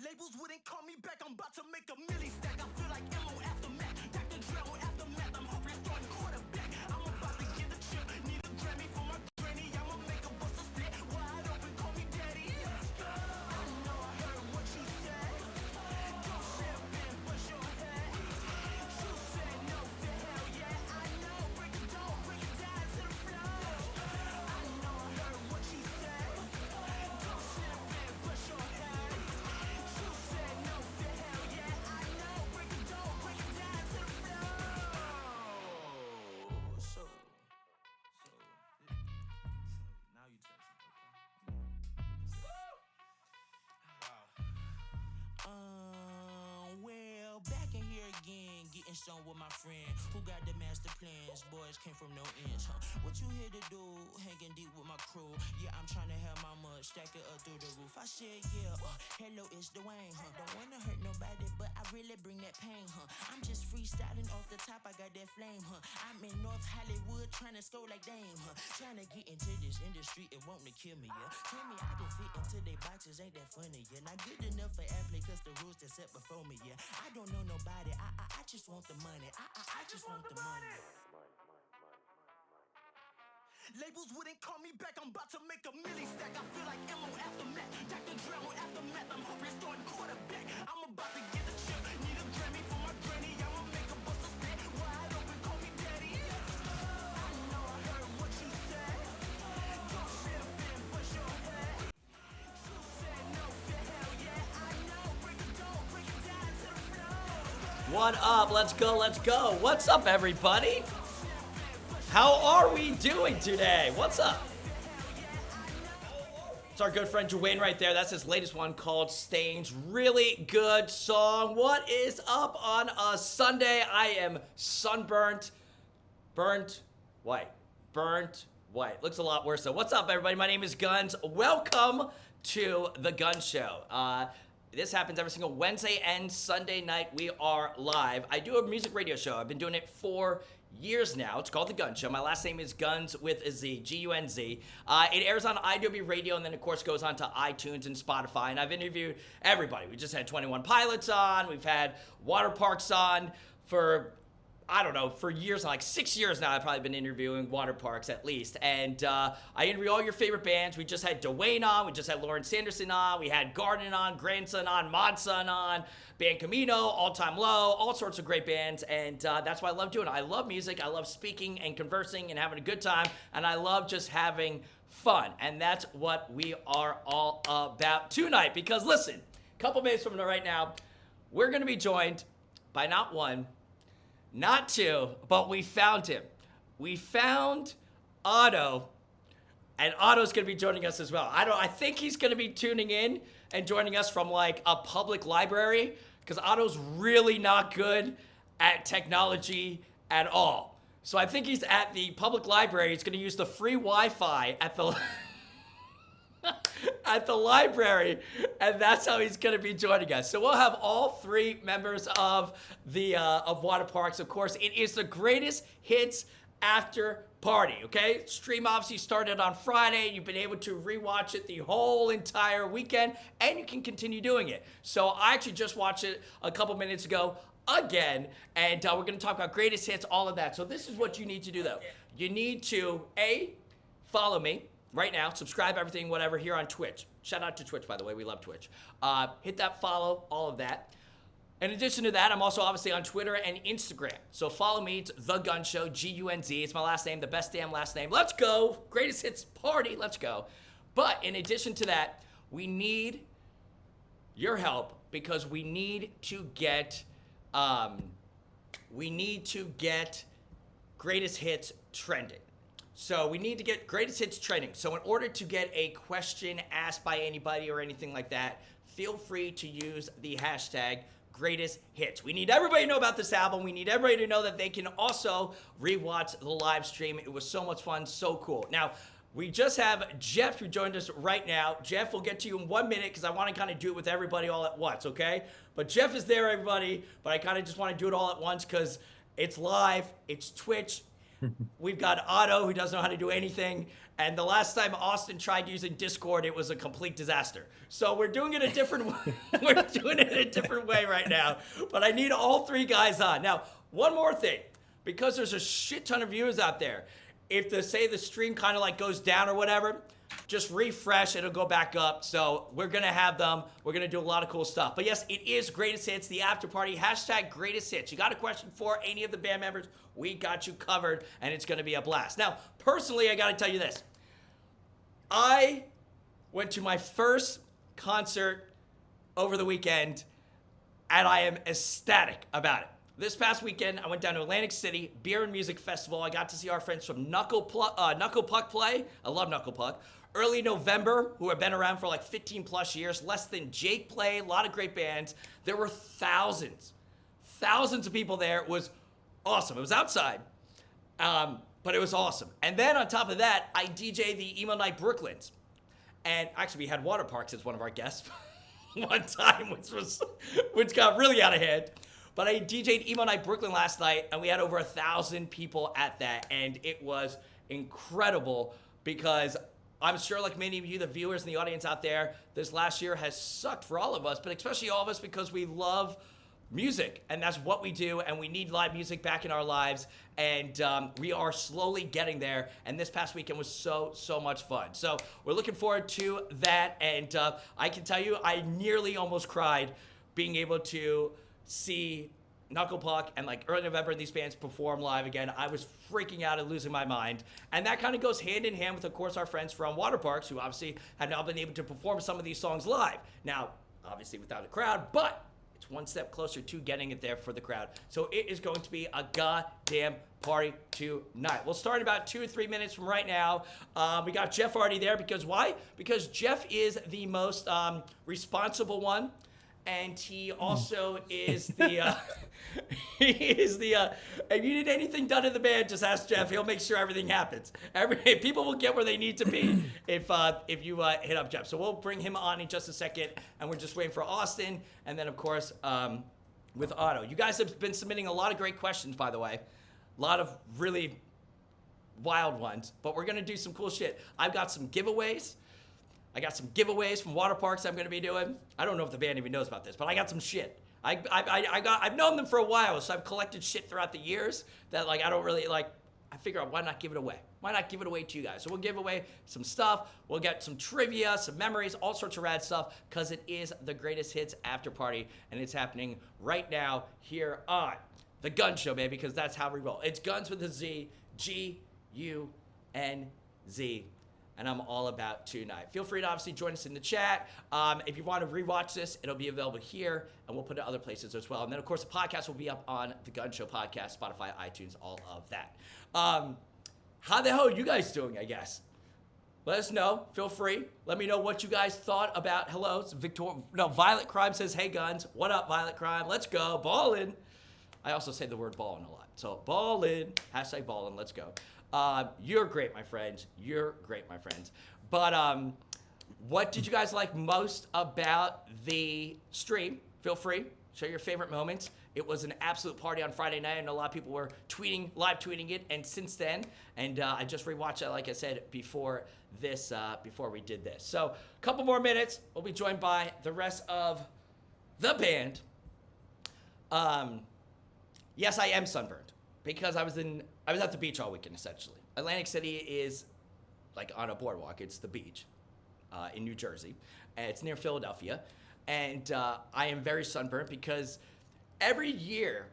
Labels wouldn't call me back, I'm about to make a milli stack. I feel like MO aftermath, Dr. Dre aftermath. I'm hopeless starting quarterback. I'm about to get a chip, need a Grammy for my granny. I'ma make a bust a split, wide open, call me daddy. I know I heard what you said. Go champagne, bust your head. You said no for hell yeah. I know, break it down to the floor. I know I heard what you said. Go champagne, bust your head. You said no for hell yeah. I know, break it down to the floor. So now you tell well, back in here again, getting some with my friend who got the master plans. Boys came from no ends, huh? What you here to do? Hanging deep with my crew. Yeah, I'm trying to have my mud, stack it up through the roof. I said, yeah, hello, it's Dwayne, huh? Don't wanna hurt nobody, but I really bring that pain, huh? I'm just freestyling off the top, I got that flame, huh? I'm in North Hollywood trying to score like Dame, huh? Trying to get into this industry and want to kill me, yeah? Tell me I can fit into they boxes, ain't that funny, yeah? Not good enough for airplay, cause the rules that set before me, yeah? I don't know nobody, I just want the money, I just want the money. Labels wouldn't call me back, I'm about to make a milli stack. I feel like MO aftermath, Dr. Dre aftermath. I'm hopeless starting quarterback. I'm about to get a chip, need a Grammy for my granny. I'ma make a bust a split, wide open, call me daddy. I know I heard what you said. Go champagne, bust your head. You said no for hell yeah. I know, break it down to the floor. What up? Let's go, let's go. What's up, everybody? How are we doing today? What's up? It's our good friend Dwayne right there. That's his latest one called Stains. Really good song. What is up on a Sunday? I am sunburnt, burnt white. Looks a lot worse though. What's up, everybody? My name is Gunz. Welcome to the Gunz Show. This happens every single Wednesday and Sunday night. We are live. I do a music radio show. I've been doing it for years now. It's called The Gunz Show. My last name is Gunz with a Z, G-U-N-Z. It airs on IW Radio and then, of course, goes on to iTunes and Spotify. And I've interviewed everybody. We just had 21 Pilots on. We've had Waterparks on for, I don't know, for years, like 6 years now. I've probably been interviewing Waterparks at least. And I interview all your favorite bands. We just had Dwayne on. We just had Lauren Sanderson on. We had Garden on, Grandson on, Modson on, Band Camino, All Time Low, all sorts of great bands. And that's what I love doing. I love music. I love speaking and conversing and having a good time. And I love just having fun. And that's what we are all about tonight. Because listen, a couple minutes from right now, we're going to be joined by not one, not two, but we found him. We found Otto, and Otto's gonna be joining us as well. I think he's gonna be tuning in and joining us from like a public library, because Otto's really not good at technology at all. So I think he's at the public library. He's gonna use the free Wi-Fi at the at the library, and that's how he's going to be joining us. So we'll have all three members of the of Waterparks. Of course, it is the greatest hits after party. Okay, stream obviously started on Friday. You've been able to rewatch it the whole entire weekend, and you can continue doing it. So I actually just watched it a couple minutes ago again, and we're going to talk about greatest hits, all of that. So this is what you need to do though. You need to follow me right now, subscribe, everything, whatever, here on Twitch. Shout out to Twitch, by the way. We love Twitch. Hit that follow, all of that. In addition to that, I'm also obviously on Twitter and Instagram. So follow me. It's The Gunz Show, G-U-N-Z. It's my last name, the best damn last name. Let's go. Greatest hits party. Let's go. But in addition to that, we need your help because we need to get greatest hits trending. So we need to get greatest hits trending. So in order to get a question asked by anybody or anything like that, feel free to use the hashtag greatest hits. We need everybody to know about this album. We need everybody to know that they can also rewatch the live stream. It was so much fun, so cool. Now, we just have Geoff who joined us right now. Geoff, we'll get to you in 1 minute because I want to kind of do it with everybody all at once, okay? But Geoff is there, everybody, but I kind of just want to do it all at once because it's live, it's Twitch. We've got Otto, who doesn't know how to do anything. And the last time Awsten tried using Discord, it was a complete disaster. So we're doing it a different way. We're doing it a different way right now. But I need all three guys on. Now, one more thing. Because there's a shit ton of viewers out there, if the stream kind of like goes down or whatever, just refresh, it'll go back up. So we're gonna have them. We're gonna do a lot of cool stuff. But yes, it is Greatest Hits, the after party. # Greatest Hits. You got a question for any of the band members? We got you covered, and it's gonna be a blast. Now, personally, I gotta tell you this. I went to my first concert over the weekend, and I am ecstatic about it. This past weekend, I went down to Atlantic City, Beer and Music Festival. I got to see our friends from Knuckle Puck play. I love Knuckle Puck. Early November, who have been around for like 15 plus years. Less Than Jake play. A lot of great bands. There were thousands of people there. It was awesome. It was outside, but it was awesome. And then on top of that, I DJ'd the Emo Night Brooklyns. And actually, we had Waterparks as one of our guests one time, which got really out of hand. But I DJ'd Emo Night Brooklyn last night, and we had over 1,000 people at that, and it was incredible because I'm sure, like many of you, the viewers in the audience out there, this last year has sucked for all of us, but especially all of us because we love music, and that's what we do, and we need live music back in our lives, and we are slowly getting there, and this past weekend was so much fun. So we're looking forward to that, and I can tell you, I nearly almost cried being able to see Knuckle Puck and like early November these bands perform live again. I was freaking out and losing my mind. And that kind of goes hand in hand with, of course, our friends from Waterparks, who obviously have now been able to perform some of these songs live. Now, obviously without a crowd, but it's one step closer to getting it there for the crowd. So it is going to be a goddamn party tonight. We'll start in about 2 or 3 minutes from right now. We got Geoff already there because why? Because Geoff is the most responsible one. And he also is the, if you need anything done in the band, just ask Geoff. He'll make sure everything happens. People will get where they need to be if you hit up Geoff. So we'll bring him on in just a second, and we're just waiting for Awsten, and then, of course, with Otto. You guys have been submitting a lot of great questions, by the way. A lot of really wild ones, but we're going to do some cool shit. I've got some giveaways. I got some giveaways from Waterparks I'm going to be doing. I don't know if the band even knows about this, but I got some shit. I've known them for a while, so I've collected shit throughout the years that like I don't really like. I figure out why not give it away? Why not give it away to you guys? So we'll give away some stuff. We'll get some trivia, some memories, all sorts of rad stuff, because it is the Greatest Hits after party, and it's happening right now here on the Gunz Show, baby, because that's how we roll. It's Gunz with a Z, Gunz. And I'm all about tonight. Feel free to obviously join us in the chat. If you want to rewatch this, it'll be available here, and we'll put it other places as well. And then, of course, the podcast will be up on the Gunz Show podcast, Spotify, iTunes, all of that. How the hell are you guys doing, I guess? Let us know. Feel free. Let me know what you guys thought about. Hello, Violet Crime says, hey, Gunz. What up, Violet Crime? Let's go. Ballin'. I also say the word ballin' a lot. So, ballin'. # ballin'. Let's go. You're great, my friends. You're great, my friends. But what did you guys like most about the stream? Feel free. Share your favorite moments. It was an absolute party on Friday night, and a lot of people were live tweeting it. And since then, and I just rewatched it, like I said, before we did this. So a couple more minutes. We'll be joined by the rest of the band. Yes, I am sunburned because I was at the beach all weekend, essentially. Atlantic City is like on a boardwalk. It's the beach in New Jersey. And it's near Philadelphia. And I am very sunburned because every year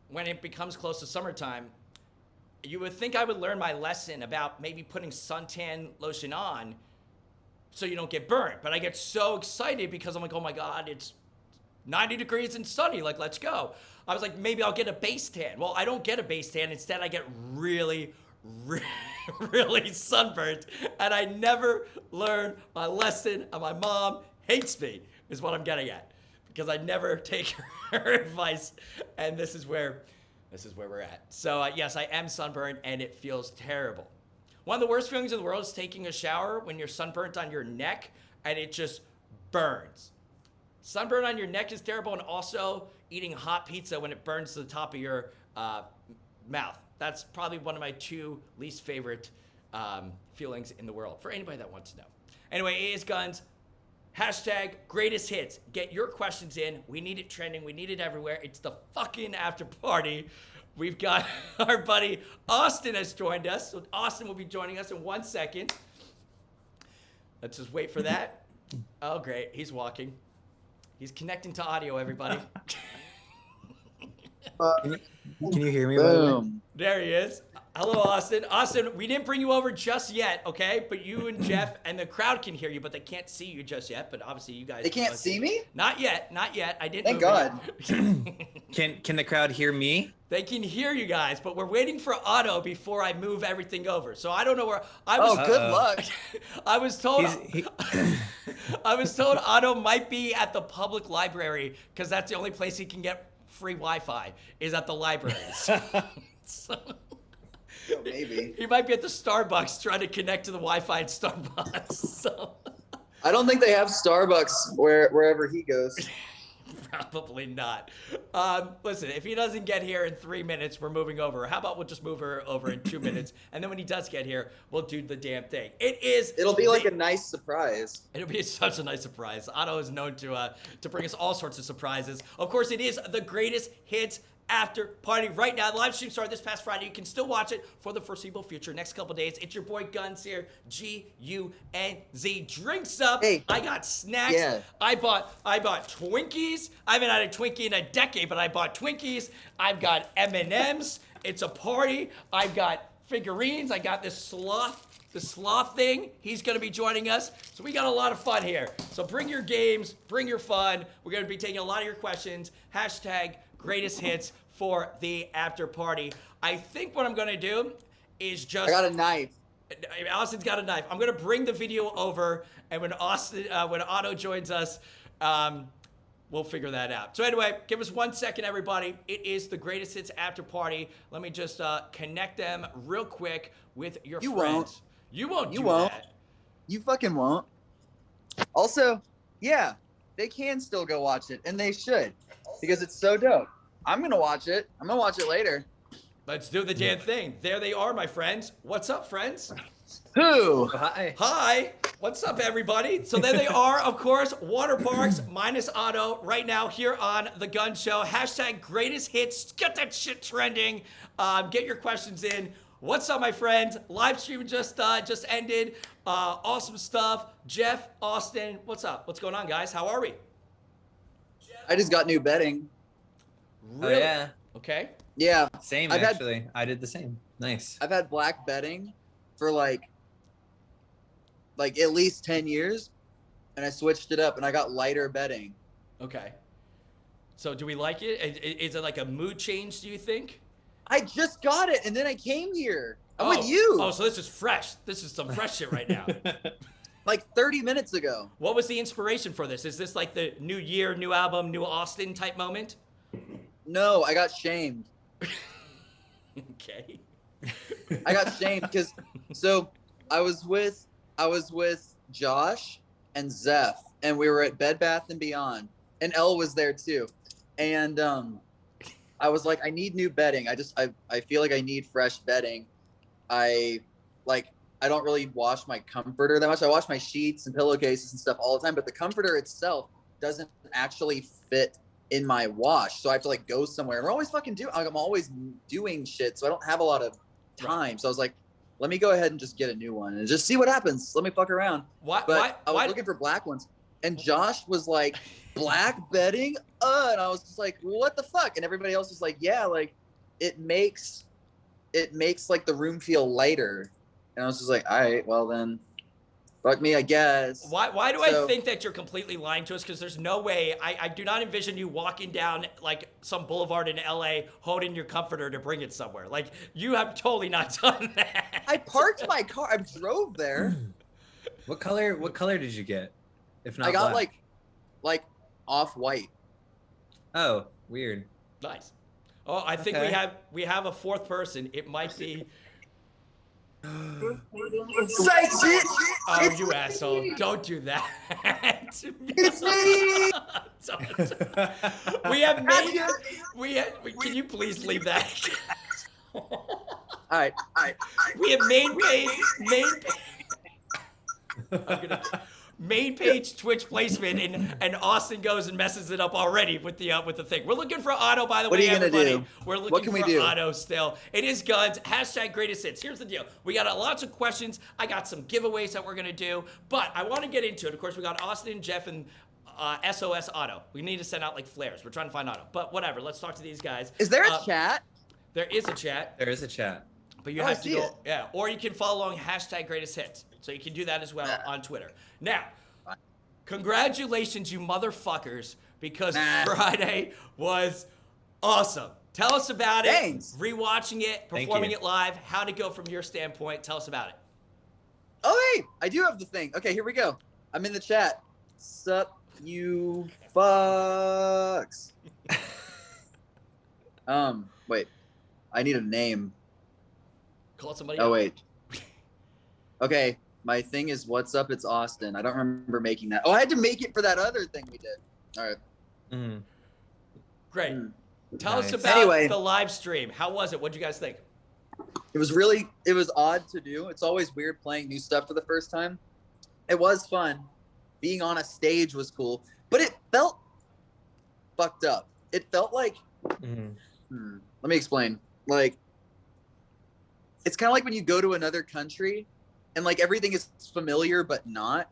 when it becomes close to summertime, you would think I would learn my lesson about maybe putting suntan lotion on so you don't get burned. But I get so excited because I'm like, oh my God, it's 90 degrees and sunny, like, let's go. I was like, maybe I'll get a base tan. Well, I don't get a base tan. Instead, I get really sunburned. And I never learn my lesson, and my mom hates me, is what I'm getting at. Because I never take her advice, and this is where we're at. So, yes, I am sunburned, and it feels terrible. One of the worst feelings in the world is taking a shower when you're sunburnt on your neck, and it just burns. Sunburn on your neck is terrible, and also eating hot pizza when it burns to the top of your mouth. That's probably one of my 2 least favorite feelings in the world, for anybody that wants to know. Anyway, it is Gunz. Hashtag greatest hits. Get your questions in. We need it trending. We need it everywhere. It's the fucking after party. We've got our buddy Awsten has joined us. So Awsten will be joining us in 1 second. Let's just wait for that. Oh, great. He's walking. He's connecting to audio, everybody. Can you hear me? By the way? Boom. There he is. Hello, Awsten. Awsten, we didn't bring you over just yet, okay? But you and Geoff and the crowd can hear you, but they can't see you just yet. But obviously, you guys. They can't see me? Not yet. Not yet. I didn't. Thank God. Can the crowd hear me? They can hear you guys, but we're waiting for Otto before I move everything over. So I don't know where I was. Oh, good luck. I was told. I was told Otto might be at the public library because that's the only place he can get free Wi-Fi is at the library. So, Oh, maybe. he might be at the Starbucks trying to connect to the Wi-Fi at Starbucks. So I don't think they have Starbucks wherever he goes. probably not. Listen, if he doesn't get here in 3 minutes, we're moving over. How about we'll just move her over in 2 minutes, and then when he does get here, we'll do the damn thing. It'll be like a nice surprise. It'll be such a nice surprise. Otto is known to bring us all sorts of surprises. Of course, it is the greatest hits after party right now. The live stream started this past Friday. You can still watch it for the foreseeable future. Next couple days, it's your boy Gunz here. Gunz. Drinks up. Hey. I got snacks. Yeah. I bought Twinkies. I haven't had a Twinkie in a decade, but I bought Twinkies. I've got M&Ms. It's a party. I've got figurines. I got this sloth thing. He's going to be joining us. So we got a lot of fun here. So bring your games, bring your fun. We're going to be taking a lot of your questions. Hashtag greatest hits for the after party. I think what I'm going to do is just... I got a knife. Austin's got a knife. I'm going to bring the video over, and when Otto joins us, we'll figure that out. So anyway, give us 1 second, everybody. It is the greatest hits after party. Let me just connect them real quick with your friends. Won't. You won't You do won't. that. You fucking won't. Also, yeah, they can still go watch it, and they should, because it's so dope. I'm going to watch it. I'm going to watch it later. Let's do the damn thing. There they are, my friends. What's up, friends? Who? Hi. Hi. What's up, everybody? So there they are, of course, Waterparks minus Otto right now here on The Gunz Show. Hashtag greatest hits. Get that shit trending. Get your questions in. What's up, my friends? Live stream just ended. Awesome stuff. Geoff, Awsten, what's up? What's going on, guys? How are we? I just got new bedding. Really? Oh, yeah. Okay. Yeah. Same, I've had- actually. I did the same. Nice. I've had black bedding for like at least 10 years, and I switched it up and I got lighter bedding. Okay. So do we like it? Is it like a mood change, do you think? I just got it and then I came here. I'm Oh. with you Oh, so this is fresh. This is some fresh shit right now. like 30 minutes ago. What was the inspiration for this? Is this like the new year, new album, new Awsten type moment? No, I got shamed. Okay. I got shamed because so I was with Josh and Geoff, and we were at Bed Bath and Beyond, and Elle was there too, and I was like, I need new bedding. I feel like I need fresh bedding. I don't really wash my comforter that much. I wash my sheets and pillowcases and stuff all the time, but the comforter itself doesn't actually fit in my wash, so I have to like go somewhere. And we're always I'm always doing shit, so I don't have a lot of time. So I was like, let me go ahead and just get a new one and just see what happens. Let me fuck around. Why? I was looking for black ones, and Josh was like, black bedding? And I was just like, what the fuck? And everybody else was like, yeah, like it makes like the room feel lighter. And I was just like, all right, well then, fuck me, I guess. Why do I think that you're completely lying to us? Because there's no way. I do not envision you walking down like some boulevard in LA holding your comforter to bring it somewhere. Like you have totally not done that. I parked my car. I drove there. What color did you get? If not I got black? like off-white. Oh, weird. Nice. Oh, I think Okay. we have a fourth person. It might be. Say shit. Oh, you asshole! Don't do that. It's me. We have made. Can you please leave that? All right. We have main page Twitch placement, and Awsten goes and messes it up already with the thing. We're looking for Otto, by the What way, are you gonna everybody. do? We're looking What can for we do? Otto still. It is Gunz. # greatest hits. Here's the deal. We got lots of questions. I got some giveaways that we're gonna do, but I want to get into it. Of course, we got Awsten, Geoff, and SOS Otto. We need to send out like flares. We're trying to find Otto, but whatever. Let's talk to these guys. Is there a chat? There is a chat. There is a chat. But you Oh, have I to see go, it. yeah. Or you can follow along # greatest hits. So you can do that as well on Twitter. Now, congratulations, you motherfuckers, because Friday was awesome. Tell us about Thanks. it. Rewatching it, Thank performing you. it live. How'd it go from your standpoint? Tell us about it. Oh, hey, I do have the thing. Okay, here we go. I'm in the chat. Sup, you fucks. Wait. I need a name. Call somebody Oh, out. wait. Okay, my thing is what's up, it's Awsten. I don't remember making that. Oh, I had to make it for that other thing we did. All right. Mm. Great. Mm. Tell us Nice. about Anyway. the live stream. How was it? What'd you guys think? It was odd to do. It's always weird playing new stuff for the first time. It was fun. Being on a stage was cool, but it felt fucked up. It felt like, Mm. let me explain. Like, it's kind of like when you go to another country and like everything is familiar, but not.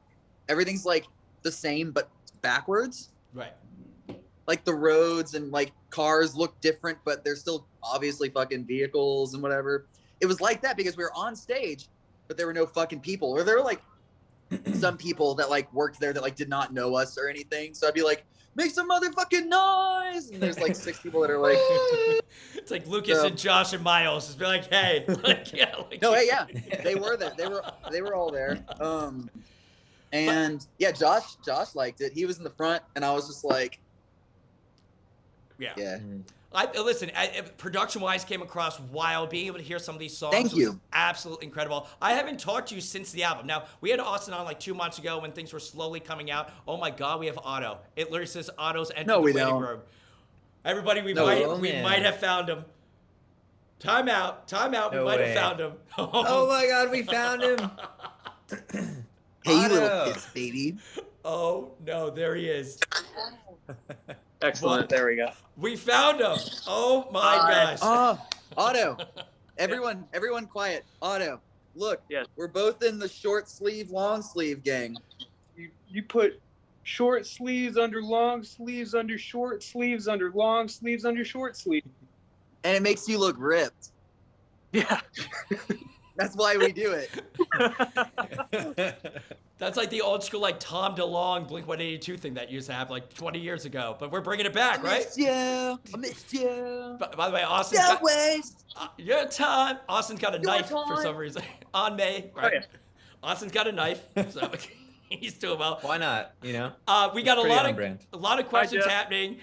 Everything's like the same, but backwards. Right. Like the roads and like cars look different, but they're still obviously fucking vehicles and whatever. It was like that because we were on stage, but there were no fucking people. Or there were like some people that like worked there that like did not know us or anything. So I'd be like, make some motherfucking noise. And there's like 6 people that are like, It's like Lucas So- and Josh and Miles. Just be like, hey. Like, yeah, like, no, hey, yeah, they were there. They were all there. And yeah, Josh liked it. He was in the front, and I was just like, Yeah. yeah. Listen, production-wise, came across wild. Being able to hear some of these songs Thank was you. absolutely incredible. I haven't talked to you since the album. Now, we had Awsten on like 2 months ago when things were slowly coming out. Oh my God, we have Otto. It literally says Otto's entered No, the we waiting don't. room. Everybody, we No, man. might have found him. Time out. We No might way. have found him. Oh my God, we found him. Hey, you little Otto. piss baby. Oh no, there he is. Excellent. There we go. We found him. Oh my gosh. Oh, Otto. Everyone quiet. Otto, look. Yes. We're both in the short sleeve, long sleeve gang. You put short sleeves under long sleeves under short sleeves under long sleeves under short sleeves. And it makes you look ripped. Yeah. That's why we do it. That's like the old school, like Tom DeLonge Blink-182 thing that used to happen like 20 years ago. But we're bringing it back, right? I missed you. By the way, Austin's Don't got waste. your time. Austin's got a Your knife for time. some reason on May, right? Oh, yeah. Austin's got a knife, so he's doing well. Why not? You know. We got Pretty a on brand. lot of questions Jeff. happening.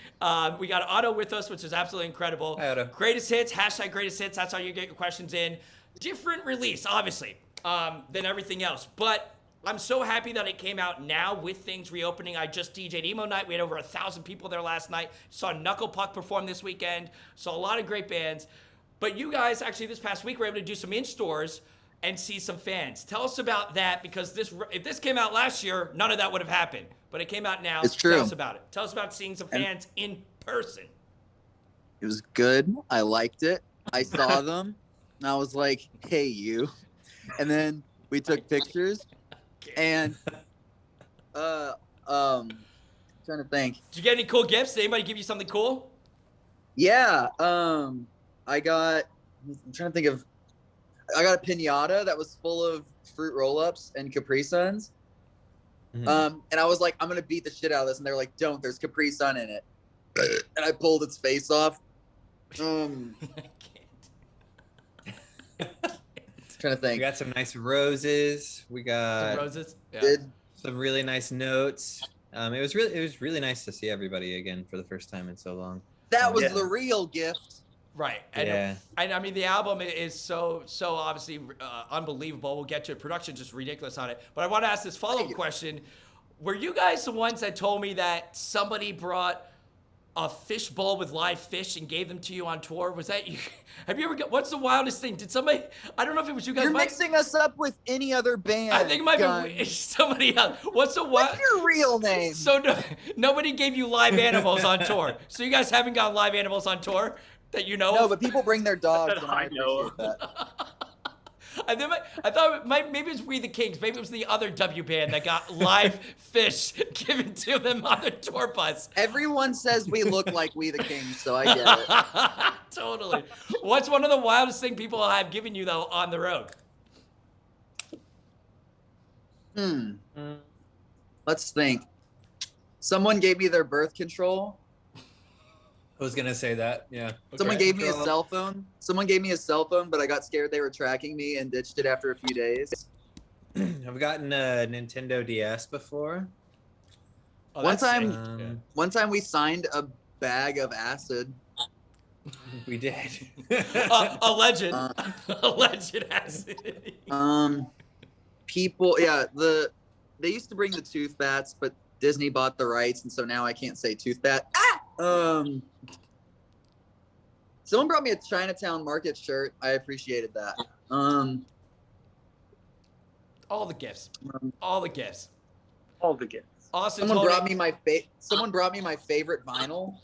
We got Otto with us, which is absolutely incredible. Hi, Otto. Greatest hits, # greatest hits. That's how you get your questions in. Different release, obviously, than everything else. But I'm so happy that it came out now with things reopening. I just DJ'd Emo Night. We had over 1,000 people there last night. Saw Knuckle Puck perform this weekend. Saw a lot of great bands. But you guys, actually, this past week, were able to do some in-stores and see some fans. Tell us about that, because if this came out last year, none of that would have happened. But it came out now. It's true. Tell us about it. Tell us about seeing some And- fans in person. It was good. I liked it. I saw them, and I was like, "Hey, you!" And then we took pictures, and trying to think. Did you get any cool gifts? Did anybody give you something cool? Yeah, I got. I'm trying to think of. I got a pinata that was full of fruit roll-ups and Capri Suns. Mhm. And I was like, I'm gonna beat the shit out of this, and they're like, don't. There's Capri Sun in it. And I pulled its face off. I can't. Trying to We think. got some nice roses. We Some got roses? Yeah. Did some really nice notes. It was really nice to see everybody again for the first time in so long. that was Yeah. the real gift? Right. And, Yeah. and I mean, the album is so obviously unbelievable. We'll get to it. Production just ridiculous on it. But I want to ask this follow-up you. question. Were you guys the ones that told me that somebody brought a fish bowl with live fish and gave them to you on tour? Was that you? Have you ever got, what's the wildest thing? Did somebody, I don't know if it was you guys. You're mixing us up with any other band. I think it might be Gunz. somebody else. What's the wild? What's your real name? So nobody gave you live animals on tour. So you guys haven't got live animals on tour that you know No, of? but people bring their dogs, That and I I know. appreciate that. I thought maybe it was We the Kings. Maybe it was the other W band that got live fish given to them on the tour bus. Everyone says we look like We the Kings, so I get it. Totally. What's one of the wildest thing people have given you though on the road? Let's think. Someone gave me their birth control. I was gonna say that. Yeah. Someone Okay. gave me a cell phone. Someone gave me a cell phone, but I got scared they were tracking me and ditched it after a few days. I've gotten a Nintendo DS before. Oh, One that's time- sick. Yeah. One time we signed a bag of acid. We did. A legend. Uh, A legend acid. People, yeah, they used to bring the tooth bats, but Disney bought the rights, and so now I can't say tooth bat. Someone brought me a Chinatown Market shirt. I appreciated that. All the gifts. All the gifts. All the gifts. Austin Someone told brought me. me my favorite vinyl.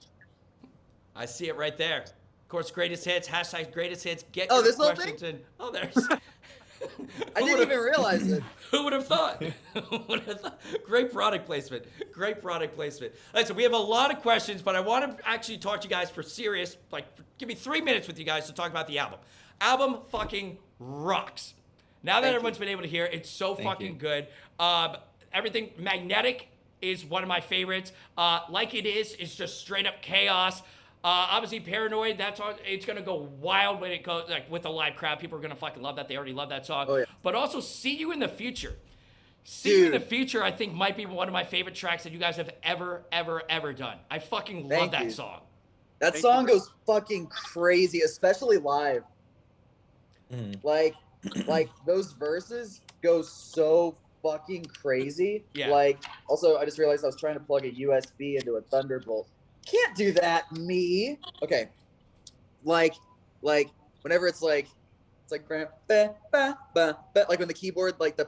I see it right there. Of course, greatest hits. Hashtag greatest hits. Get Oh, your this little questions in. Oh, there's. I didn't even realize it. Who would have thought? Who would have thought? Great product placement. Great product placement. Listen, we have a lot of questions, but I want to actually talk to you guys for serious. Like, give me 3 minutes with you guys to talk about the album. Album fucking rocks. Now that Thank everyone's been able to hear it, it's so Thank fucking you. good. Everything magnetic is one of my favorites. Like It Is just straight up chaos. Obviously, Paranoid, that's all, it's gonna go wild when it goes like with the live crowd. People are gonna fucking love that. They already love that song. Oh, yeah. But also, See You in the Future. See You in the Dude. Future, I think, might be one of my favorite tracks that you guys have ever done. I fucking love Thank that you. song. That Thank song you. goes fucking crazy, especially live. Mm. Like those verses go so fucking crazy. Yeah. Like, also, I just realized I was trying to plug a USB into a Thunderbolt. Can't do that, me. Okay. Like whenever it's like like when the keyboard like the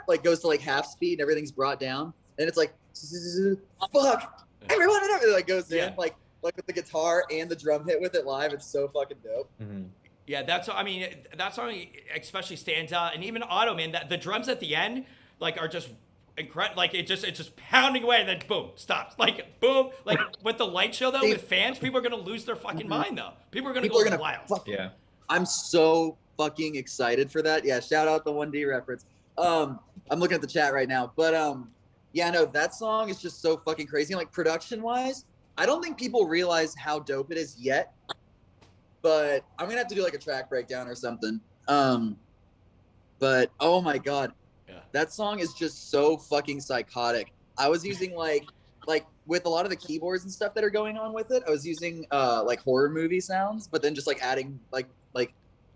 like goes to like half speed and everything's brought down, and it's like fuck everyone and everything like goes Yeah. in like with the guitar and the drum hit with it live. It's so fucking dope. Mhm. Yeah, that song especially stands out. And even Otto, man, the drums at the end, like, are just incredible. Like, it's just pounding away and then boom, stops. Like, boom. Like, with the light show, though, See- with fans, people are going to lose their fucking mind, though. People are going to People go are gonna wild. fuck. Yeah. I'm so fucking excited for that. Yeah, shout out the 1D reference. I'm looking at the chat right now, but yeah, no, that song is just so fucking crazy. Like, production wise, I don't think people realize how dope it is yet. But I'm gonna have to do like a track breakdown or something. But oh my god, Yeah. that song is just so fucking psychotic. I was using like with a lot of the keyboards and stuff that are going on with it, I was using like horror movie sounds, but then just like adding like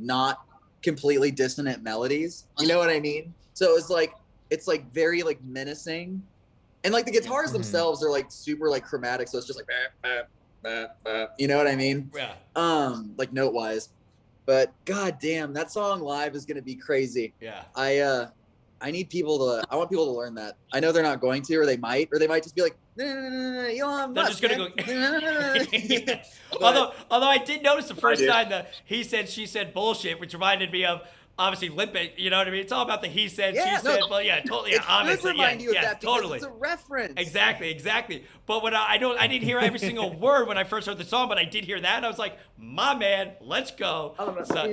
not completely dissonant melodies. You know what I mean? So it's like very like menacing, and like the guitars Mhm. themselves are like super like chromatic, so it's just like you know what I mean? Yeah, Like note wise. But god damn, that song live is gonna be crazy. yeah. I need people to. I want people to learn that. I know they're not going to, or they might just be like, Elon They're Musk, just gonna man." go. But- Although I did notice the first did. time the he said, she said bullshit, which reminded me of obviously Limp Bizkit, you know what I mean? It's all about the he said, Yeah, she no, said, but yeah, totally, it should obviously, remind you of yeah, that because totally. it's a reference. Exactly. But when I didn't hear every single word when I first heard the song, but I did hear that, and I was like, my man, let's go. So,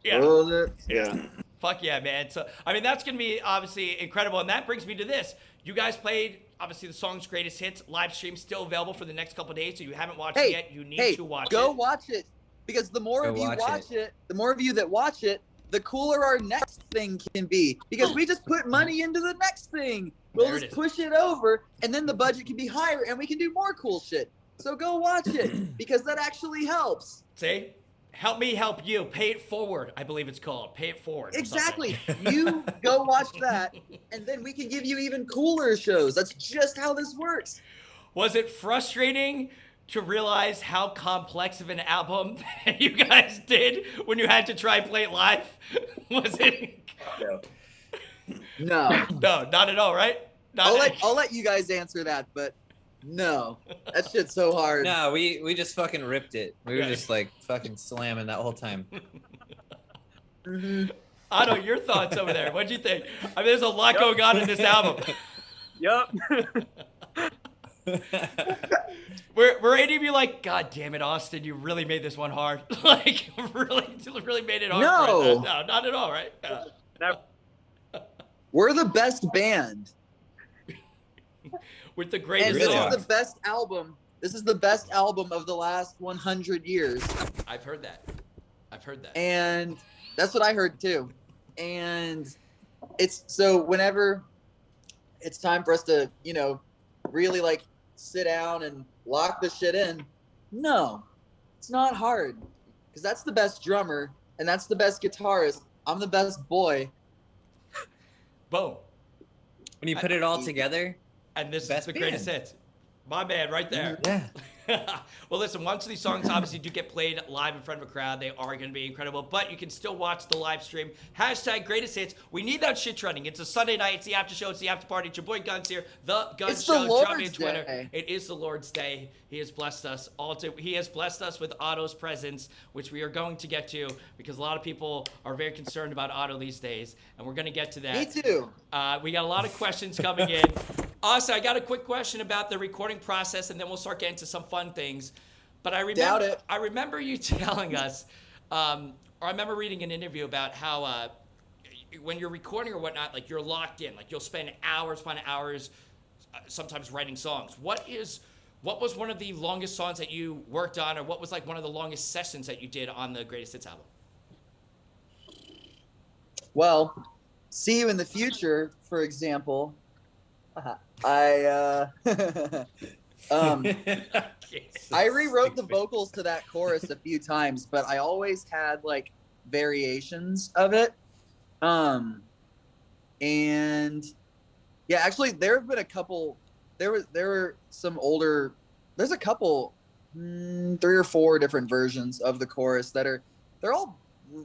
yeah. Fuck yeah, man. So, I mean, that's going to be obviously incredible. And that brings me to this. You guys played, obviously, the song's greatest hits. Live stream still available for the next couple of days. So you haven't watched it yet. You need to watch go it. watch it. Because the more Go of you watch watch it, the more of you that watch it, the cooler our next thing can be. Because we just put money into the next thing. We'll There it just is. push it over, and then the budget can be higher, and we can do more cool shit. So go watch it, because that actually helps. See? Help me help you. Pay it forward, I believe it's called. Pay it forward. or Exactly. something. You go watch that, and then we can give you even cooler shows. That's just how this works. Was it frustrating to realize how complex of an album that you guys did when you had to try and play it live? Was it? No. No, not at all, right? Not I'll let you guys answer that, but no. That shit's so hard. No, we just fucking ripped it. We were just like fucking slamming that whole time. Otto, your thoughts over there. What'd you think? I mean, there's a lot going on in this album. Yup. Were any of you like, God damn it, Awsten, you really made this one hard? Like, really made it hard? No. No, not at all, right? Never. We're the best band. With the And greatest this songs. is the best album. This is the best album of the last 100 years. I've heard that. And that's what I heard too. And it's so whenever it's time for us to, really like sit down and lock the shit in, no, it's not hard. Because that's the best drummer and that's the best guitarist. I'm the best boy. Boom. When you put it all together, And this is Best the greatest band. hits. My man, right there. yeah. Well, listen, once these songs obviously do get played live in front of a crowd, they are going to be incredible. But you can still watch the live stream. # greatest hits. We need that shit trending. It's a Sunday night. It's the after show. It's the after party. It's your boy Gunz here. The Gunz It's the Show. Drop me a Lord's Twitter. Day. It is the Lord's Day. He has blessed us all. He has blessed us with Otto's presence, which we are going to get to because a lot of people are very concerned about Otto these days, and we're going to get to that. Me too. We got a lot of questions coming in. Also, I got a quick question about the recording process, and then we'll start getting to some fun things. But Doubt it. I remember you telling us, or I remember reading an interview about how when you're recording or whatnot, like you're locked in, like you'll spend hours upon hours, sometimes writing songs. What was one of the longest songs that you worked on, or what was like one of the longest sessions that you did on the Greatest Hits album? Well, See You in the Future, for example. I rewrote the vocals to that chorus a few times, but I always had like variations of it. And yeah, actually there have been a couple, there were some older, there's a couple, 3 or 4 different versions of the chorus they're all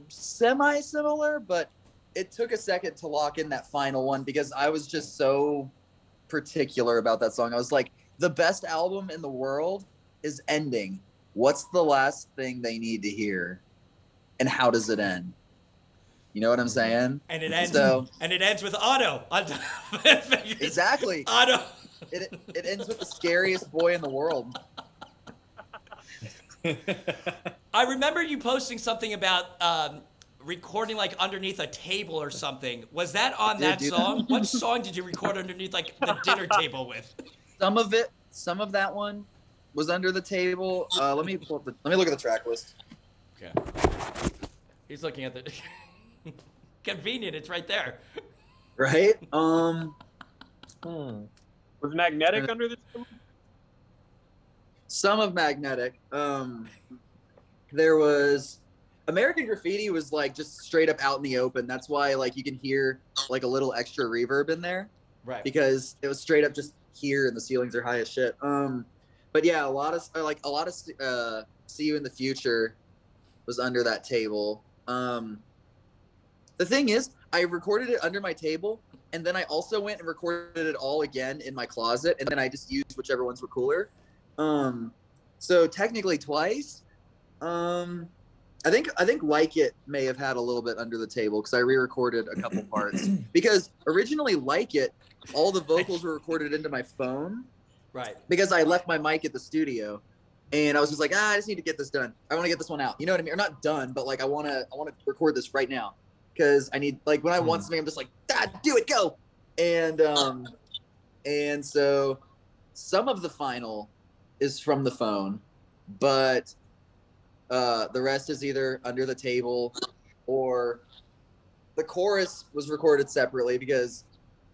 semi-similar, but it took a second to lock in that final one because I was just so particular about that song. I was like, the best album in the world is ending. What's the last thing they need to hear? And how does it end? You know what I'm saying? And it ends. So, and it ends with Otto. exactly. Otto. It ends with the scariest boy in the world. I remember you posting something about recording like underneath a table or something. Was that on that do song? that. What song did you record underneath like the dinner table with? Some of that one was under the table. Let me look at the track list. Okay. He's looking at the convenient. It's right there. Right? Was Magnetic under this? Some of Magnetic. There was American Graffiti was like just straight up out in the open. That's why like you can hear like a little extra reverb in there. Right. Because it was straight up just here and the ceilings are high as shit. But yeah, a lot of See You in the Future was under that table. The thing is, I recorded it under my table, and then I also went and recorded it all again in my closet, and then I just used whichever ones were cooler. So technically twice. I think Like It may have had a little bit under the table because I re-recorded a couple parts. Because originally Like It, all the vocals were recorded into my phone. Right. Because I left my mic at the studio, and I was just like, I just need to get this done. I want to get this one out. You know what I mean? Or not done, but like I want to record this right now because I need like when I want something, I'm just like, do it, go. And so some of the final is from the phone, but the rest is either under the table or the chorus was recorded separately because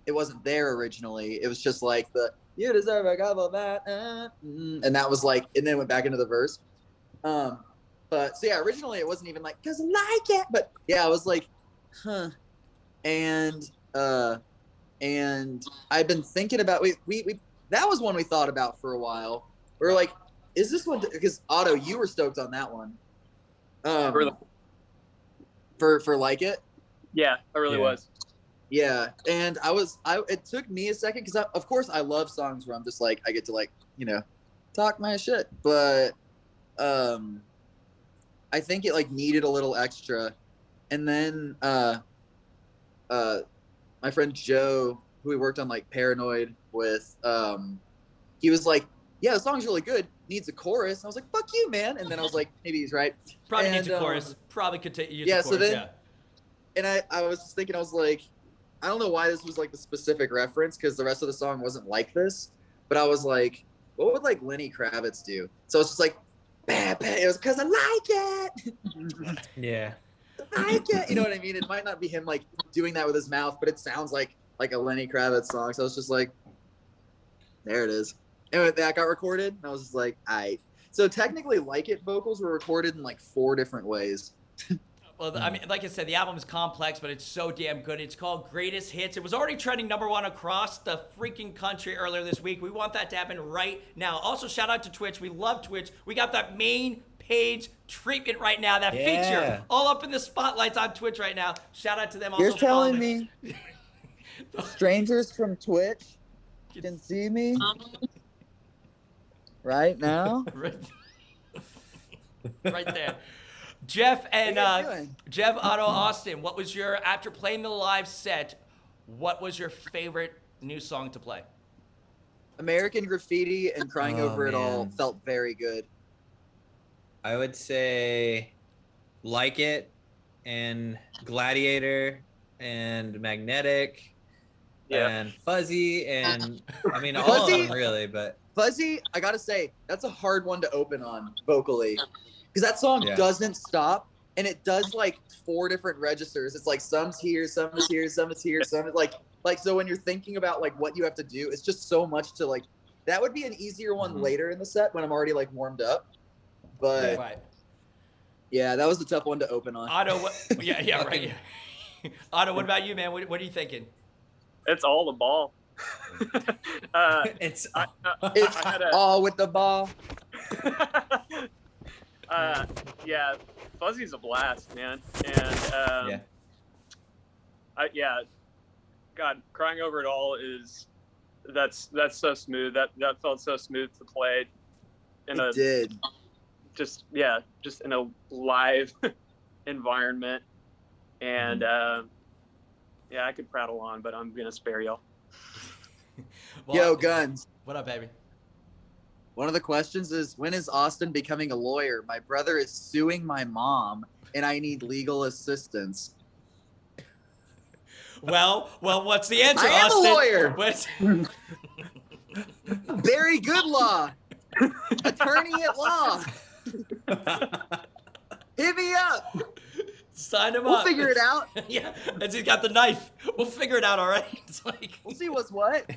it wasn't there originally. It was just like the "You deserve a couple of that," and that was like, and then went back into the verse. But so yeah, originally it wasn't even like "'cause I like it," but yeah, I was like, and I've been thinking about we that was one we thought about for a while. We were like, is this one? Because Otto, you were stoked on that one. For Like It. Yeah, I really was. Yeah, and it took me a second because of course I love songs where I'm just like I get to like talk my shit, but I think it like needed a little extra, and then my friend Joe, who we worked on like Paranoid with, he was like, yeah, the song's really good, needs a chorus. And I was like, fuck you, man. And then I was like, maybe he's right. Probably needs a chorus. Probably could use a chorus. So then, and I was just thinking, I was like, I don't know why this was like the specific reference because the rest of the song wasn't like this, but I was like, what would like Lenny Kravitz do? So it's just like, bah, bah. It was because I like it. Yeah. I like it. You know what I mean? It might not be him like doing that with his mouth, but it sounds like a Lenny Kravitz song. So it's just like, there it is. And that got recorded, and I was just like, aight. So technically, Like It vocals were recorded in like 4 different ways. Well, I mean, like I said, the album is complex, but it's so damn good. It's called Greatest Hits. It was already trending #1 across the freaking country earlier this week. We want that to happen right now. Also, shout out to Twitch. We love Twitch. We got that main page treatment right now, that feature all up in the spotlights on Twitch right now. Shout out to them. Also, you're telling me strangers from Twitch can see me right now? Right there. Geoff and Geoff, Otto, Awsten, what was your, after playing the live set, what was your favorite new song to play? American Graffiti and Crying Over It All felt very good. I would say Like It and Gladiator and Magnetic and Fuzzy and I mean all of them really, but Fuzzy, I gotta say, that's a hard one to open on vocally. Because that song doesn't stop, and it does like 4 different registers. It's like some's here, some is here, some is here, some is like so when you're thinking about like what you have to do, it's just so much to like. That would be an easier one later in the set when I'm already like warmed up. But yeah, that was a tough one to open on. Otto, right. Otto, what about you, man? What are you thinking? It's all the ball. it's all with the ball. Yeah, Fuzzy's a blast, man. And God, Crying Over It All is that's so smooth. That felt so smooth to play just in a live environment. And I could prattle on, but I'm gonna spare y'all. Well, Yo, Gunz. What up, baby? One of the questions is, when is Awsten becoming a lawyer? My brother is suing my mom, and I need legal assistance. Well, what's the answer, I am Awsten? a lawyer. Very good law. Attorney at law. Hit me up. Sign him We'll up. figure it out. Yeah, as he's got the knife. We'll figure it out, all right? It's like we'll see what's what.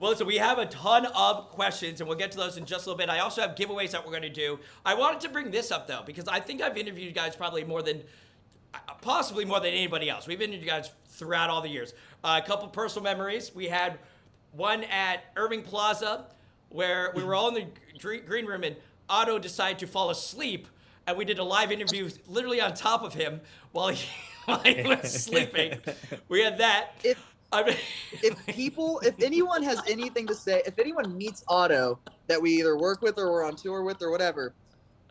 Well, so we have a ton of questions, and we'll get to those in just a little bit. I also have giveaways that we're going to do. I wanted to bring this up, though, because I think I've interviewed you guys probably possibly more than anybody else. We've interviewed you guys throughout all the years. A couple personal memories. We had one at Irving Plaza where we were all in the green room, and Otto decided to fall asleep, and we did a live interview literally on top of him while he was sleeping. We had that. If anyone has anything to say, if anyone meets Otto that we either work with or we're on tour with or whatever,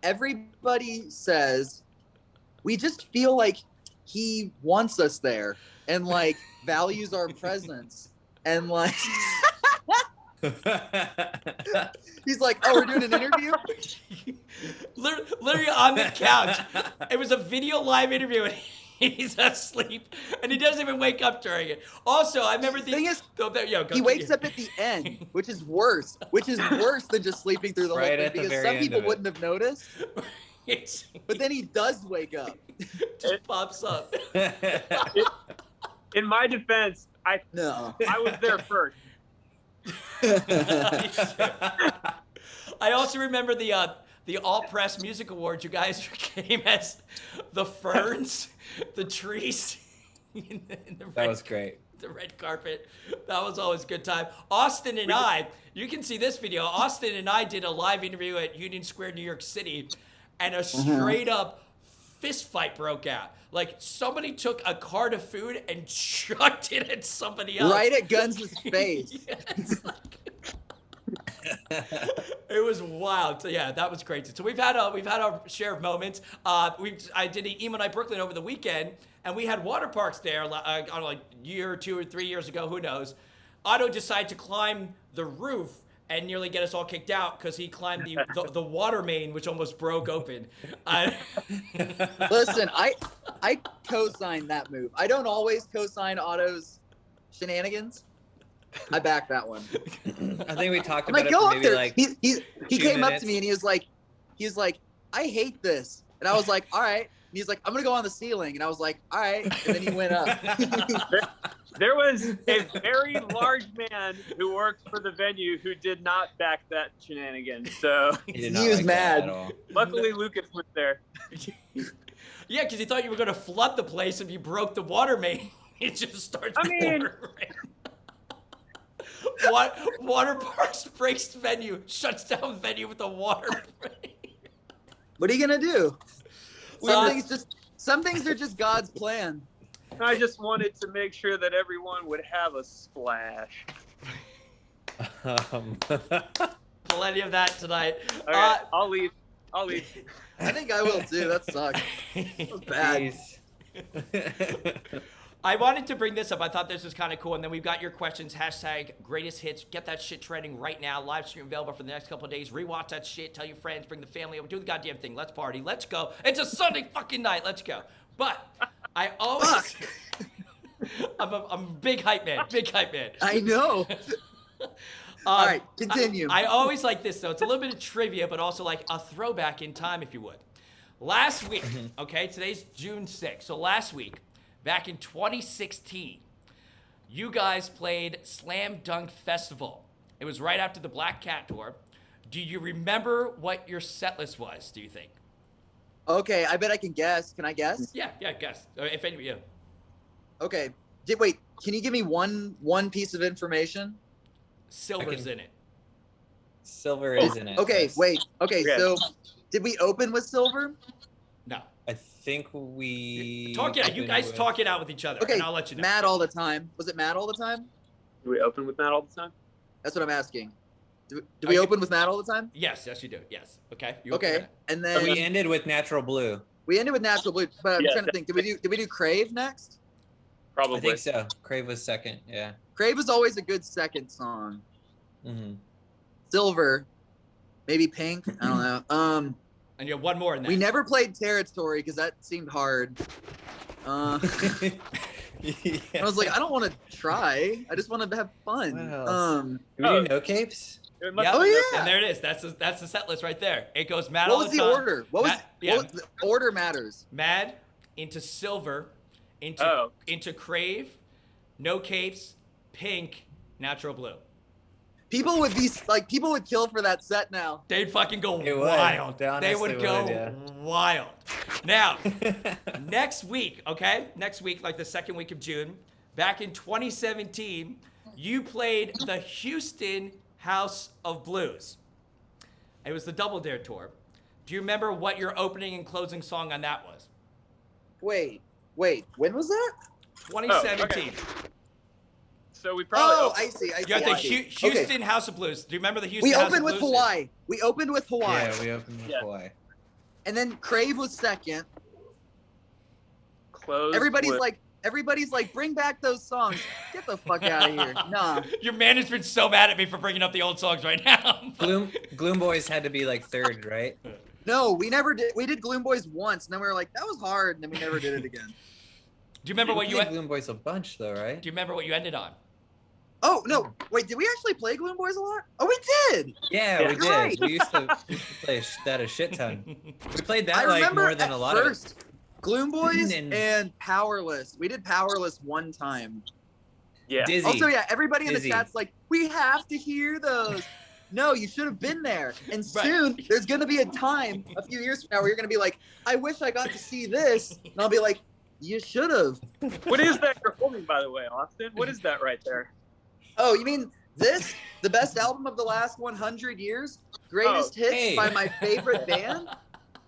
everybody says we just feel like he wants us there and like values our presence and like he's like, oh, we're doing an interview? Literally on the couch. It was a video live interview, and he's asleep, and he doesn't even wake up during it. Also, I remember the thing is, he wakes up at the end, which is worse than just sleeping through the whole thing, because some people wouldn't have noticed. But then he does wake up. Just pops up. In my defense, I was there first. I also remember the All Press Music Awards. You guys came as the ferns, the trees. That was great. The red carpet. That was always a good time. Awsten and I, you can see this video. Awsten and I did a live interview at Union Square, New York City, and a straight up fist fight broke out. Like somebody took a cart of food and chucked it at somebody else. Right at Gunz's face. Yes. It was wild. So yeah, that was crazy. So we've had our share of moments. I did an Emo Night Brooklyn over the weekend, and we had Waterparks there. I don't know, like a year or 2 or 3 years ago, who knows? Otto decided to climb the roof and nearly get us all kicked out because he climbed the water main, which almost broke open. Listen, I co-signed that move. I don't always co-sign Otto's shenanigans. I back that one. I think we talked I'm about like, it go for up maybe there. like He 2 came up minutes. to me and he was like, I hate this. And I was like, all right. And he's like, I'm gonna go on the ceiling. And I was like, all right. And then he went up. There was a very large man who worked for the venue who did not back that shenanigan. So He was mad. at all. luckily Lucas was there. Yeah, because he thought you were going to flood the place if you broke the water main. It just starts pouring. Waterparks breaks venue, shuts down venue with a water main. What are you gonna do? Some things are just God's plan. I just wanted to make sure that everyone would have a splash. Plenty of that tonight. All right, I'll leave. I think I will too. That sucks. That was bad. Jeez. I wanted to bring this up. I thought this was kind of cool. And then we've got your questions. Hashtag greatest hits. Get that shit trending right now. Live stream available for the next couple of days. Rewatch that shit. Tell your friends. Bring the family over. Do the goddamn thing. Let's party. Let's go. It's a Sunday fucking night. Let's go. But I always... I'm a big hype man. Big hype man. I know. All right, continue. I always like this, though. It's a little bit of trivia, but also like a throwback in time, if you would. Last week, okay, today's June 6th. So last week, back in 2016, you guys played Slam Dunk Festival. It was right after the Black Cat Tour. Do you remember what your set list was, do you think? Okay, I bet I can guess. Can I guess? Yeah, guess. If any, yeah. Okay. Wait, can you give me one piece of information? Silver's in it. Silver is in it. Okay, yes. wait. Okay, Yeah. so did we open with silver? No. I think we Talk it out. You opened guys with- talk it out with each other, Okay, and I'll let you know. Matt all the time. Was it Matt all the time? Do we open with Matt all the time? That's what I'm asking. Do we open with Matt all the time? Yes, you do. Yes. Okay. You open Okay, that. and then We ended with Natural Blue. we ended with Natural Blue. But I'm Yeah, trying to think. Did we do Crave next? Probably. I think so. Crave was second. Yeah. Crave is always a good second song. Mm-hmm. Silver, maybe Pink. I don't know. And you have one more in there. We never played Territory because that seemed hard. Yeah. I was like, I don't want to try. I just want to have fun. What else? Um, Do we do No Capes? It must Yep. have Oh, been yeah. And there it is. That's the set list right there. It goes Mad what all was the time. order? What was the order matters? Mad into Silver, into Oh. into Crave, No Capes, Pink, Natural Blue. People would be like, people would kill for that set now. They'd fucking go They would. wild. They They would honestly go would, yeah. wild. Now, next week, okay? Next week, like the second week of June, back in 2017, you played the Houston House of Blues. It was the Double Dare Tour. Do you remember what your opening and closing song on that was? Wait. When was that? 2017. So we probably. Oh, I see. You got the I see. Houston Okay. House of Blues. Do you remember the Houston We House opened of with Blues? Hawaii. We opened with Hawaii. Yeah, we opened with Yeah. Hawaii. And then Crave was second. closed. Everybody's with- like, bring back those songs. Get the fuck out of here. Nah. Your management's so mad at me for bringing up the old songs right now. Gloom Boys had to be like third, right? No, we never did. We did Gloom Boys once, and then we were like, that was hard, and then we never did it again. Do you remember what We you played Gloom Boys a bunch though, right? Do you remember what you ended on? Oh no! Wait, did we actually play Gloom Boys a lot? Oh, we did. Yeah, Yeah. we You're did. right. We used to play that a shit ton. We played that I like remember more than at a lot first, Gloom Boys And- and Powerless. We did Powerless one time. Yeah. of it. Dizzy. Also, yeah, everybody in Dizzy. the chat's like, we have to hear those. No, you should have been there. And Right. soon there's gonna be a time, a few years from now, where you're gonna be like, I wish I got to see this. And I'll be like, You should have. What is that you're holding, by the way, Austin? What is that right there? Oh, you mean this? The best album of the last 100 years? Greatest hits hey. by my favorite band?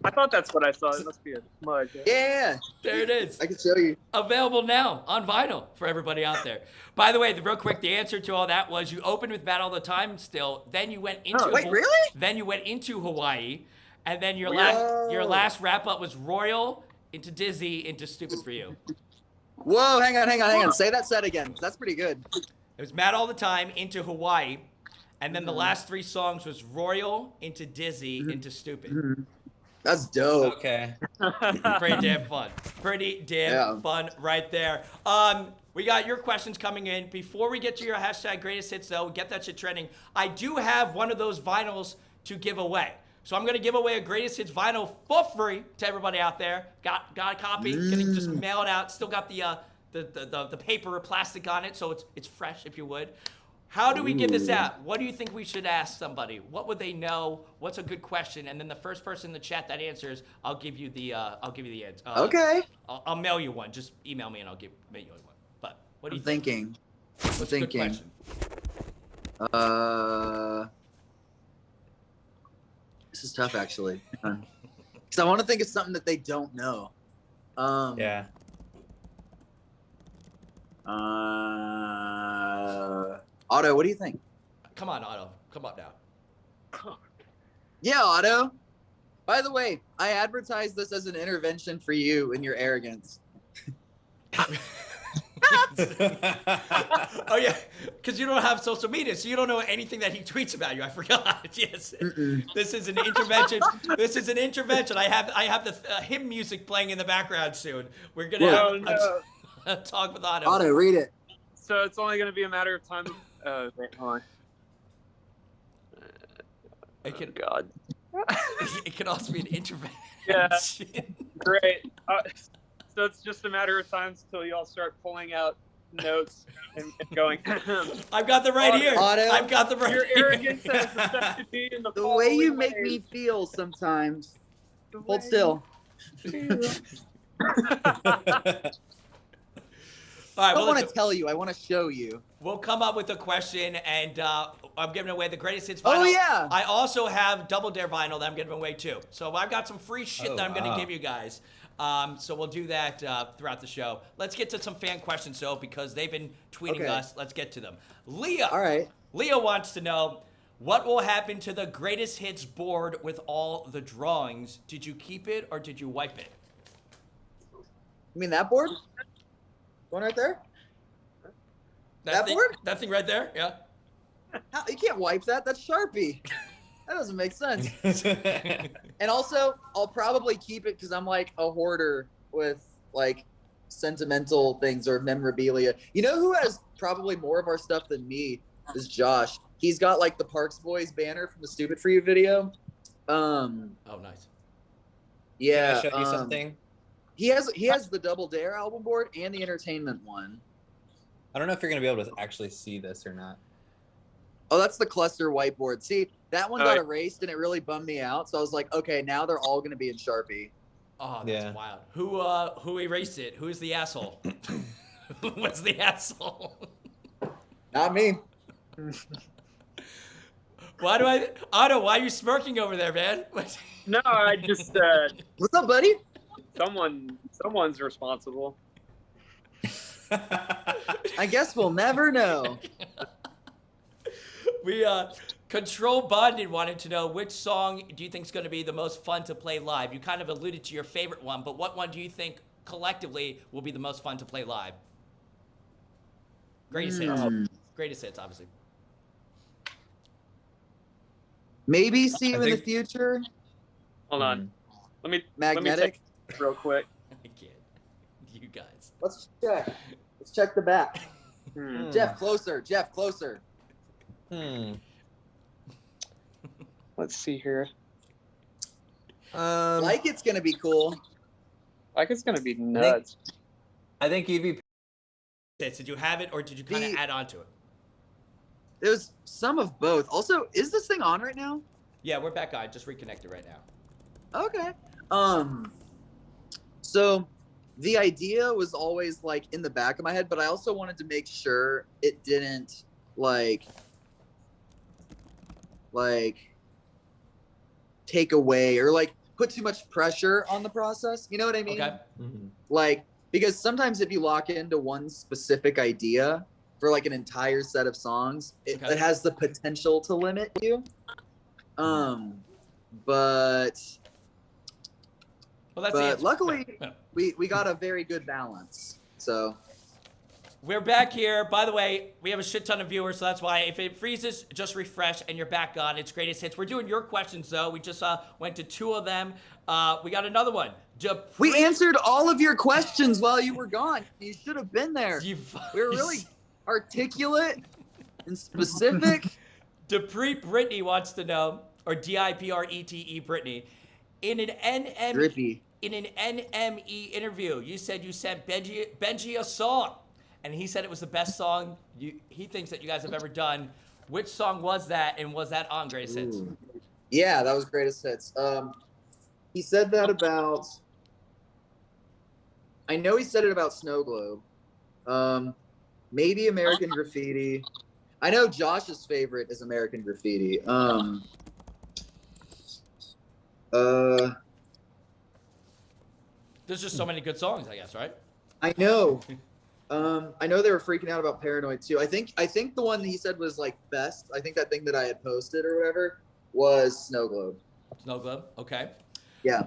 I thought that's what I saw. It must be a smudge. Yeah. There it is. I can show you. Available now on vinyl for everybody out there. By the way, real quick, the answer to all that was you opened with Bad All the Time still, then you went into Wait, really? Then you went into Hawaii, and then your Whoa. last wrap up was Royal, into Dizzy, into Stupid for You. Whoa, hang on. Say that set again. That's pretty good. It was Mad All the Time, into Hawaii, and then the last 3 songs was Royal, into Dizzy, into Stupid. That's dope. Okay. Pretty damn fun. Pretty damn fun right there. We got your questions coming in. Before we get to your hashtag greatest hits, though, get that shit trending. I do have one of those vinyls to give away. So I'm gonna give away a greatest hits vinyl for free to everybody out there. Got a copy. Gonna just mail it out. Still got the paper or plastic on it, so it's fresh, if you would. How do we give this out? What do you think we should ask somebody? What would they know? What's a good question? And then the first person in the chat that answers, I'll give you the answer. Okay. I'll mail you one. Just email me and I'll mail you one. But what do you I'm thinking. What's a good question? This is tough, actually. Because I want to think of something that they don't know. Yeah. Otto, what do you think? Come on, Otto. Come on now. Yeah, Otto. By the way, I advertised this as an intervention for you and your arrogance. Oh yeah, because you don't have social media, so you don't know anything that he tweets about you. I forgot. Yes, this is an intervention. This is an intervention. I have the hymn music playing in the background soon. We're gonna have a talk with Otto. Otto, read it. So it's only going to be a matter of time. Wait, hold on. God. It can also be an intervention. Yeah. Great. So it's just a matter of time until you all start pulling out notes and going. I've got them right here. Otto, I've got them right Your here. arrogance has affected me in the The way you following make ways. me feel sometimes. The Hold way still. All right, I don't well, want to tell you. I want to show you. we'll come up with a question, and I'm giving away the greatest hits Oh, vinyl. yeah. I also have Double Dare vinyl that I'm giving away too. So I've got some free shit Oh, that I'm going wow. to give you guys. So we'll do that throughout the show. Let's get to some fan questions, though, because they've been tweeting Okay. us. Let's get to them. Leah. All right. Leah wants to know, what will happen to the greatest hits board with all the drawings? Did you keep it or did you wipe it? You mean that board? One right there? That thing, board? That thing right there? Yeah. How, you can't wipe that. That's Sharpie. That doesn't make sense. And also, I'll probably keep it because I'm like a hoarder with like sentimental things or memorabilia. You know who has probably more of our stuff than me is Josh. He's got like the Parks Boys banner from the Stupid For You video. Oh, nice. Yeah. Can I show you something? He has the Double Dare album board and the entertainment one. I don't know if you're gonna be able to actually see this or not. Oh, that's the cluster whiteboard. See, that one Oh, got yeah. erased and it really bummed me out. So I was like, okay, now they're all gonna be in Sharpie. Oh, that's Yeah. wild. Who erased it? Who's the asshole? Who was the asshole? Not me. Otto, why are you smirking over there, man? No, I just What's up, buddy? someone's responsible. I guess we'll never know. We Control Bonded wanted to know, which song do you think is going to be the most fun to play live? You kind of alluded to your favorite one, but what one do you think collectively will be the most fun to play live? Greatest hits. Greatest hits, obviously. Maybe see you in the think- future. Hold on. Let me Magnetic. check real quick. I can't. You guys. Let's check. Let's check the back. Hmm. Geoff, closer. Geoff, closer. Let's see here. Like it's gonna be cool. Like it's gonna be nuts. I think EVP. Did you have it or did you kind of The- add on to it? It was some of both. Also, is this thing on right now? Yeah, we're back on. Just reconnected right now. Okay. So the idea was always like in the back of my head, but I also wanted to make sure it didn't like take away or like put too much pressure on the process. You know what I mean? Okay. Like, because sometimes if you lock into one specific idea for like an entire set of songs, it has the potential to limit you. But luckily we got a very good balance. So we're back here. By the way, we have a shit ton of viewers, so that's why if it freezes, just refresh and you're back on. It's greatest hits. We're doing your questions though. We just went to 2 of them. We got another one. We answered all of your questions while you were gone. You should have been there. We were really articulate and specific. Dupree Brittany wants to know, or DIPRETE Brittany, in an NME interview, you said you sent Benji a song, and he said it was the best song he thinks that you guys have ever done. Which song was that, and was that on Greatest Hits? Yeah, that was Greatest Hits. He said that about, I know he said it about Snow Globe. Maybe American Graffiti. I know Josh's favorite is American Graffiti. There's just so many good songs, I guess, right? I know. I know they were freaking out about Paranoid too. I think the one that he said was like best. I think that thing that I had posted or whatever was Snow Globe. Snow Globe, okay. Yeah.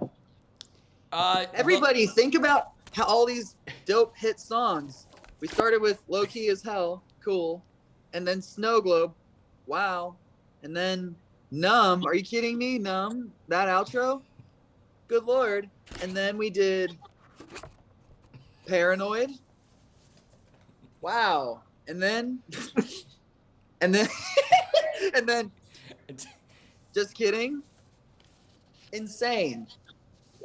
Everybody, think about how all these dope hit songs. We started with Low Key as Hell, cool, and then Snow Globe, wow, and then Numb. Are you kidding me? Numb, that outro, good lord. And then we did Paranoid. Wow. And then and then just kidding. Insane.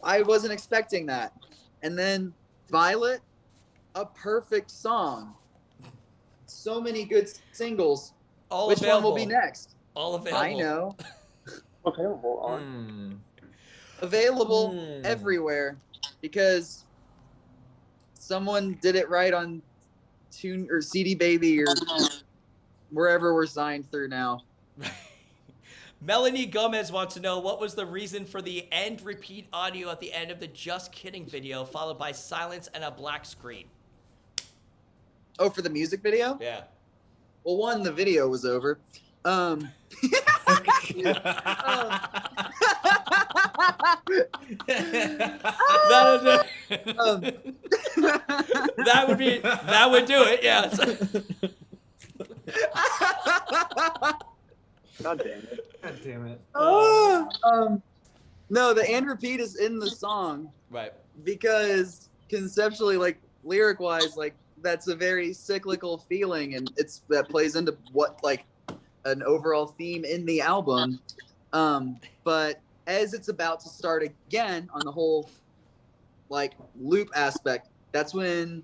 I wasn't expecting that. And then Violet, a perfect song. So many good singles. All Which available. one will be next? All available. I know. Available on. Available everywhere because someone did it right on Tune or CD Baby or wherever we're signed through now. Melanie Gomez wants to know, what was the reason for the end repeat audio at the end of the Just Kidding video, followed by silence and a black screen? Oh, for the music video? Yeah. Well, one, the video was over. That would do it, yeah. God damn it. God damn it. No, the and repeat is in the song. Right. Because conceptually, like lyric wise, like that's a very cyclical feeling, and that plays into what like an overall theme in the album. But as it's about to start again on the whole like loop aspect, that's when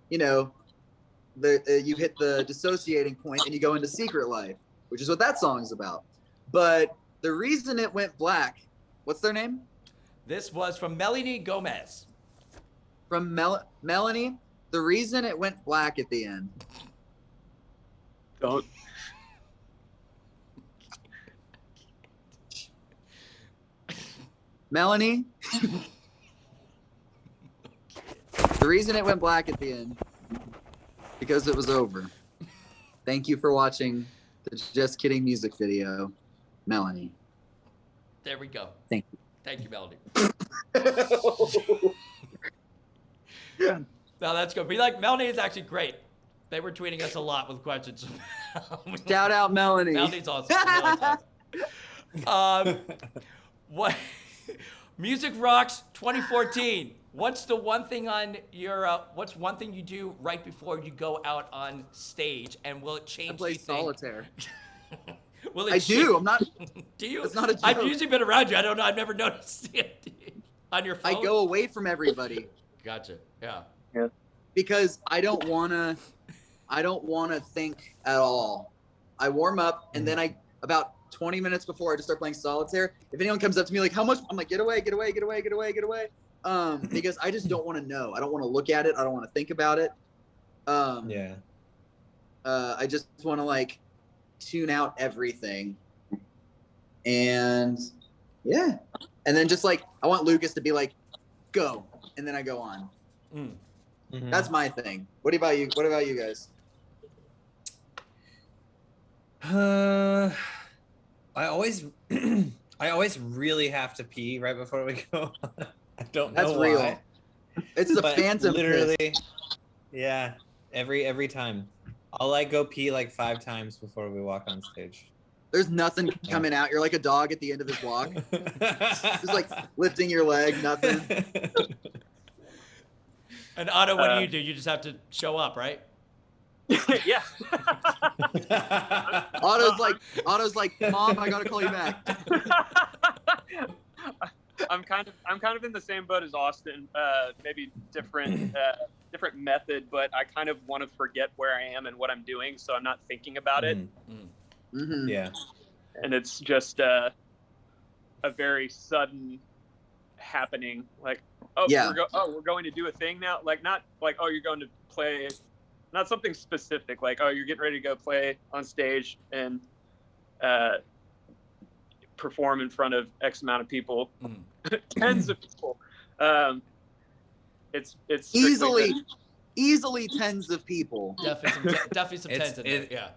you know you hit the dissociating point and you go into Secret Life, which is what that song's about. But the reason it went black, what's their name? This was from Melanie Gomez. From Melanie, the reason it went black at the end. Don't. Melanie, the reason it went black at the end, because it was over. Thank you for watching the Just Kidding music video, Melanie. There we go. Thank you. Thank you, Melanie. No, that's good. Melanie is actually great. They were tweeting us a lot with questions. Shout out Melanie. Melody's awesome. Melody's awesome. What? Music Rocks 2014. What's the one thing on your? What's one thing you do right before you go out on stage, and will it change? I play solitaire. Will it I do. I'm not. Do you? It's not a joke. I've usually been around you. I don't know. I've never noticed it on your phone. I go away from everybody. Gotcha. Yeah. Because I don't wanna think at all. I warm up and then about 20 minutes before I just start playing solitaire. If anyone comes up to me like, how much? I'm like, get away. because I just don't want to know. I don't want to look at it. I don't want to think about it. Yeah. I just want to like tune out everything. And yeah. And then just like, I want Lucas to be like, go. And then I go on. Mhm. That's my thing. What about you? What about you guys? I always I always really have to pee right before we go. I don't know That's why. real. It's the But phantom literally, piss. yeah, every time. I'll like go pee like 5 times before we walk on stage. There's nothing coming out. You're like a dog at the end of his walk. Just like lifting your leg, nothing. And Otto, what do? You just have to show up, right? Yeah. Otto's like, Mom, I gotta call you back. I'm kind of in the same boat as Awsten. Maybe different method, but I kind of want to forget where I am and what I'm doing, so I'm not thinking about it. Mm-hmm. Yeah. And it's just a very sudden happening. Like, oh, Yeah. we're going to do a thing now. Like, not like, oh, you're going to play. Not something specific. Like, oh, you're getting ready to go play on stage and perform in front of X amount of people, tens of people. It's easily tens of people. Definitely some tens in there. Yeah.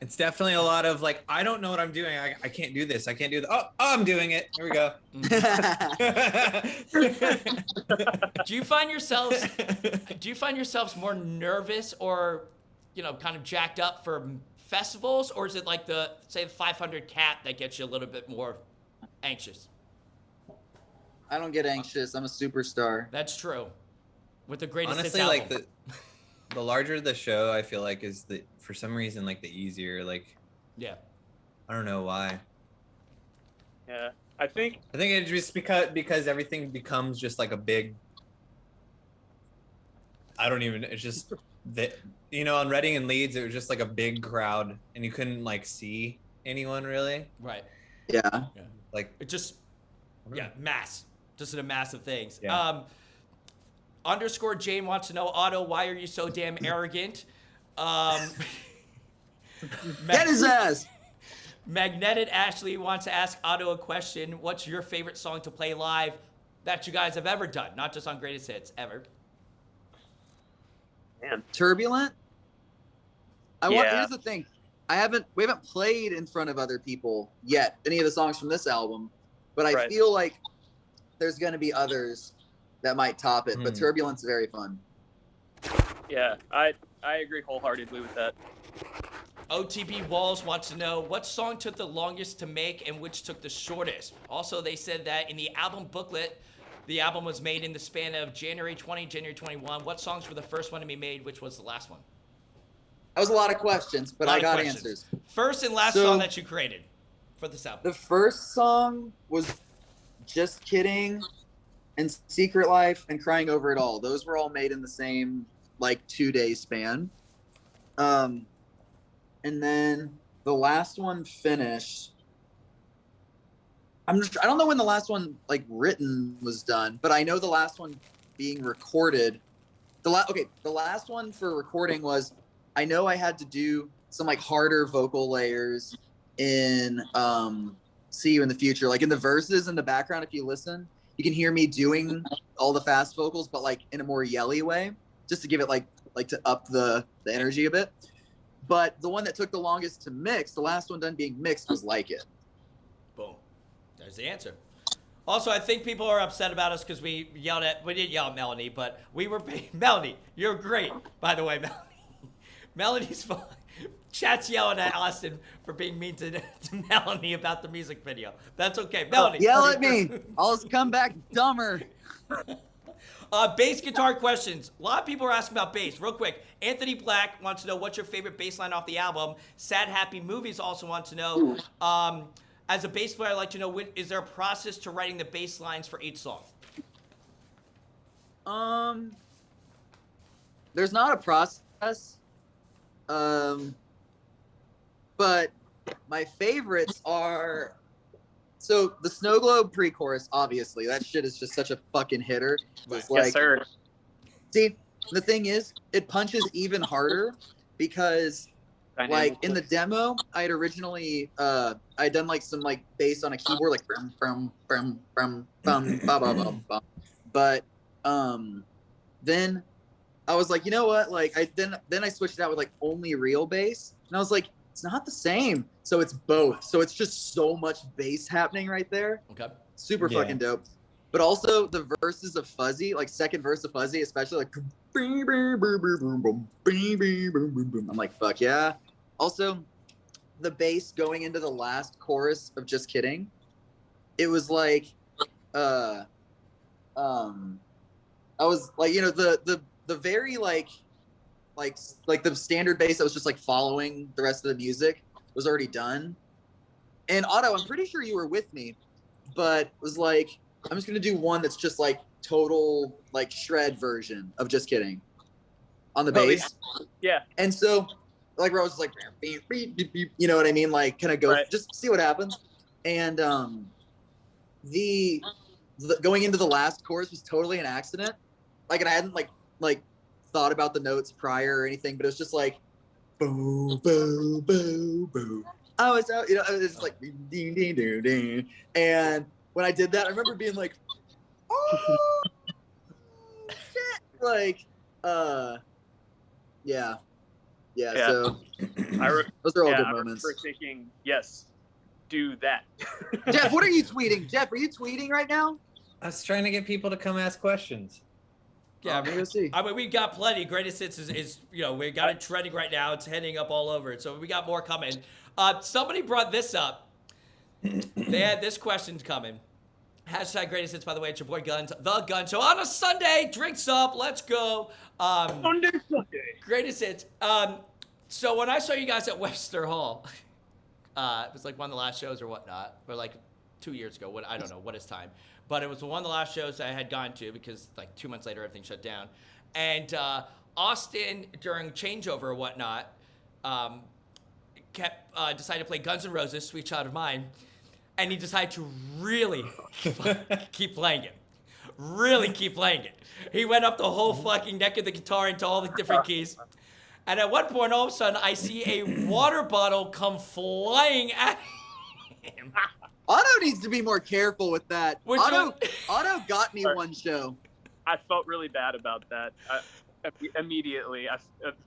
It's definitely a lot of like, I don't know what I'm doing. I can't do this. I can't do that. Oh, I'm doing it. Here we go. Do you find yourselves more nervous or, kind of jacked up for festivals, or is it like the 500 Cat that gets you a little bit more anxious? I don't get anxious. I'm a superstar. That's true. With the greatest Honestly, hits like album. the larger the show, I feel like is for some reason like the easier. Like, yeah. I don't know why. Yeah, I think it's just because everything becomes just like a big. It's just that on Reading and Leeds, it was just like a big crowd, and you couldn't like see anyone really. Right. Yeah. Like it just, mass, just in a mass of things. Yeah. Underscore Jane wants to know, Otto, why are you so damn arrogant? Get his ass. Magnetic Ashley wants to ask Otto a question. What's your favorite song to play live that you guys have ever done? Not just on Greatest Hits, ever. Man. Turbulent? Here's the thing. We haven't played in front of other people yet, any of the songs from this album, but I feel like there's going to be others that might top it, but Turbulent's very fun. Yeah, I agree wholeheartedly with that. OTB Walls wants to know, what song took the longest to make and which took the shortest? Also, they said that in the album booklet, the album was made in the span of January 20, January 21. What songs were the first one to be made? Which was the last one? That was a lot of questions, but I got answers. First and last song that you created for this album. The first song was Just Kidding and Secret Life and Crying Over It All. Those were all made in the same 2-day span. And then the last one finished. I don't know when the last one written was done, but I know the last one being recorded. The last one for recording was, I know I had to do some harder vocal layers in See You in the Future. Like in the verses in the background, if you listen, you can hear me doing all the fast vocals, but in a more yelly way, just to give it to up the energy a bit. But the one that took the longest to mix, the last one done being mixed, was Like It. Boom. There's the answer. Also, I think people are upset about us because we didn't yell at Melanie, but we were Melanie, you're great, by the way, Melanie. Melanie's fine. Chat's yelling at Awsten for being mean to Melanie about the music video. That's okay. Melanie. Yell at me. I'll just come back dumber. Bass guitar questions. A lot of people are asking about bass. Real quick, Anthony Black wants to know, what's your favorite bass line off the album? Sad Happy Movies also wants to know, as a bass player, I'd like to know, is there a process to writing the bass lines for each song? There's not a process. But my favorites are So the Snow Globe pre-chorus, obviously, that shit is just such a fucking hitter. It's like, Yes, sir. see, the thing is, it punches even harder because, like, in the demo, I had originally, I'd done like some like bass on a keyboard, like brum brum brum brum bum ba ba bum bum. But then I was like, you know what? Like, then I switched it out with like only real bass, and I was like, it's not the same. So it's both. So it's just so much bass happening right there. Okay. Super fucking dope. But also the verses of Fuzzy, like second verse of Fuzzy, especially like I'm like, fuck yeah. Also, the bass going into the last chorus of Just Kidding, it was like I was like, you know, the very like the standard bass that was just like following the rest of the music was already done. And Otto, I'm pretty sure you were with me, but it was like, I'm just gonna do one that's just like total like shred version of Just Kidding on the bass. Yeah. And so like where I was like, you know what I mean? Like kind of go just see what happens. And the going into the last chorus was totally an accident. Like, and I hadn't like thought about the notes prior or anything, but it was just like boo boo boo boo. I was out, you know, it was just like ding ding ding ding ding. And when I did that, I remember being like, oh shit. Like yeah. So those are all good moments. I remember thinking, yes, do that. Geoff, what are you tweeting? Geoff, are you tweeting right now? I was trying to get people to come ask questions. Yeah, maybe we'll see. I mean, we got plenty. Greatest Hits is you know, we got it trending right now. It's heading up all over it. So we got more coming. Somebody brought this up. They had this question coming. Hashtag Greatest Hits, by the way. It's your boy Gunz, the Gunz. So on a Sunday, drinks up. Let's go. Sunday. Greatest Hits. So when I saw you guys at Webster Hall, it was like one of the last shows or whatnot, or like 2 years ago. I don't know what is time. But it was one of the last shows I had gone to because like 2 months later, everything shut down. And Awsten, during changeover or whatnot, decided to play Guns N' Roses, Sweet Child of Mine. And he decided to really keep playing it. Really keep playing it. He went up the whole fucking neck of the guitar into all the different keys. And at one point, all of a sudden, I see a water bottle come flying at him. Otto needs to be more careful with that. Otto got me one show. I felt really bad about that. Immediately,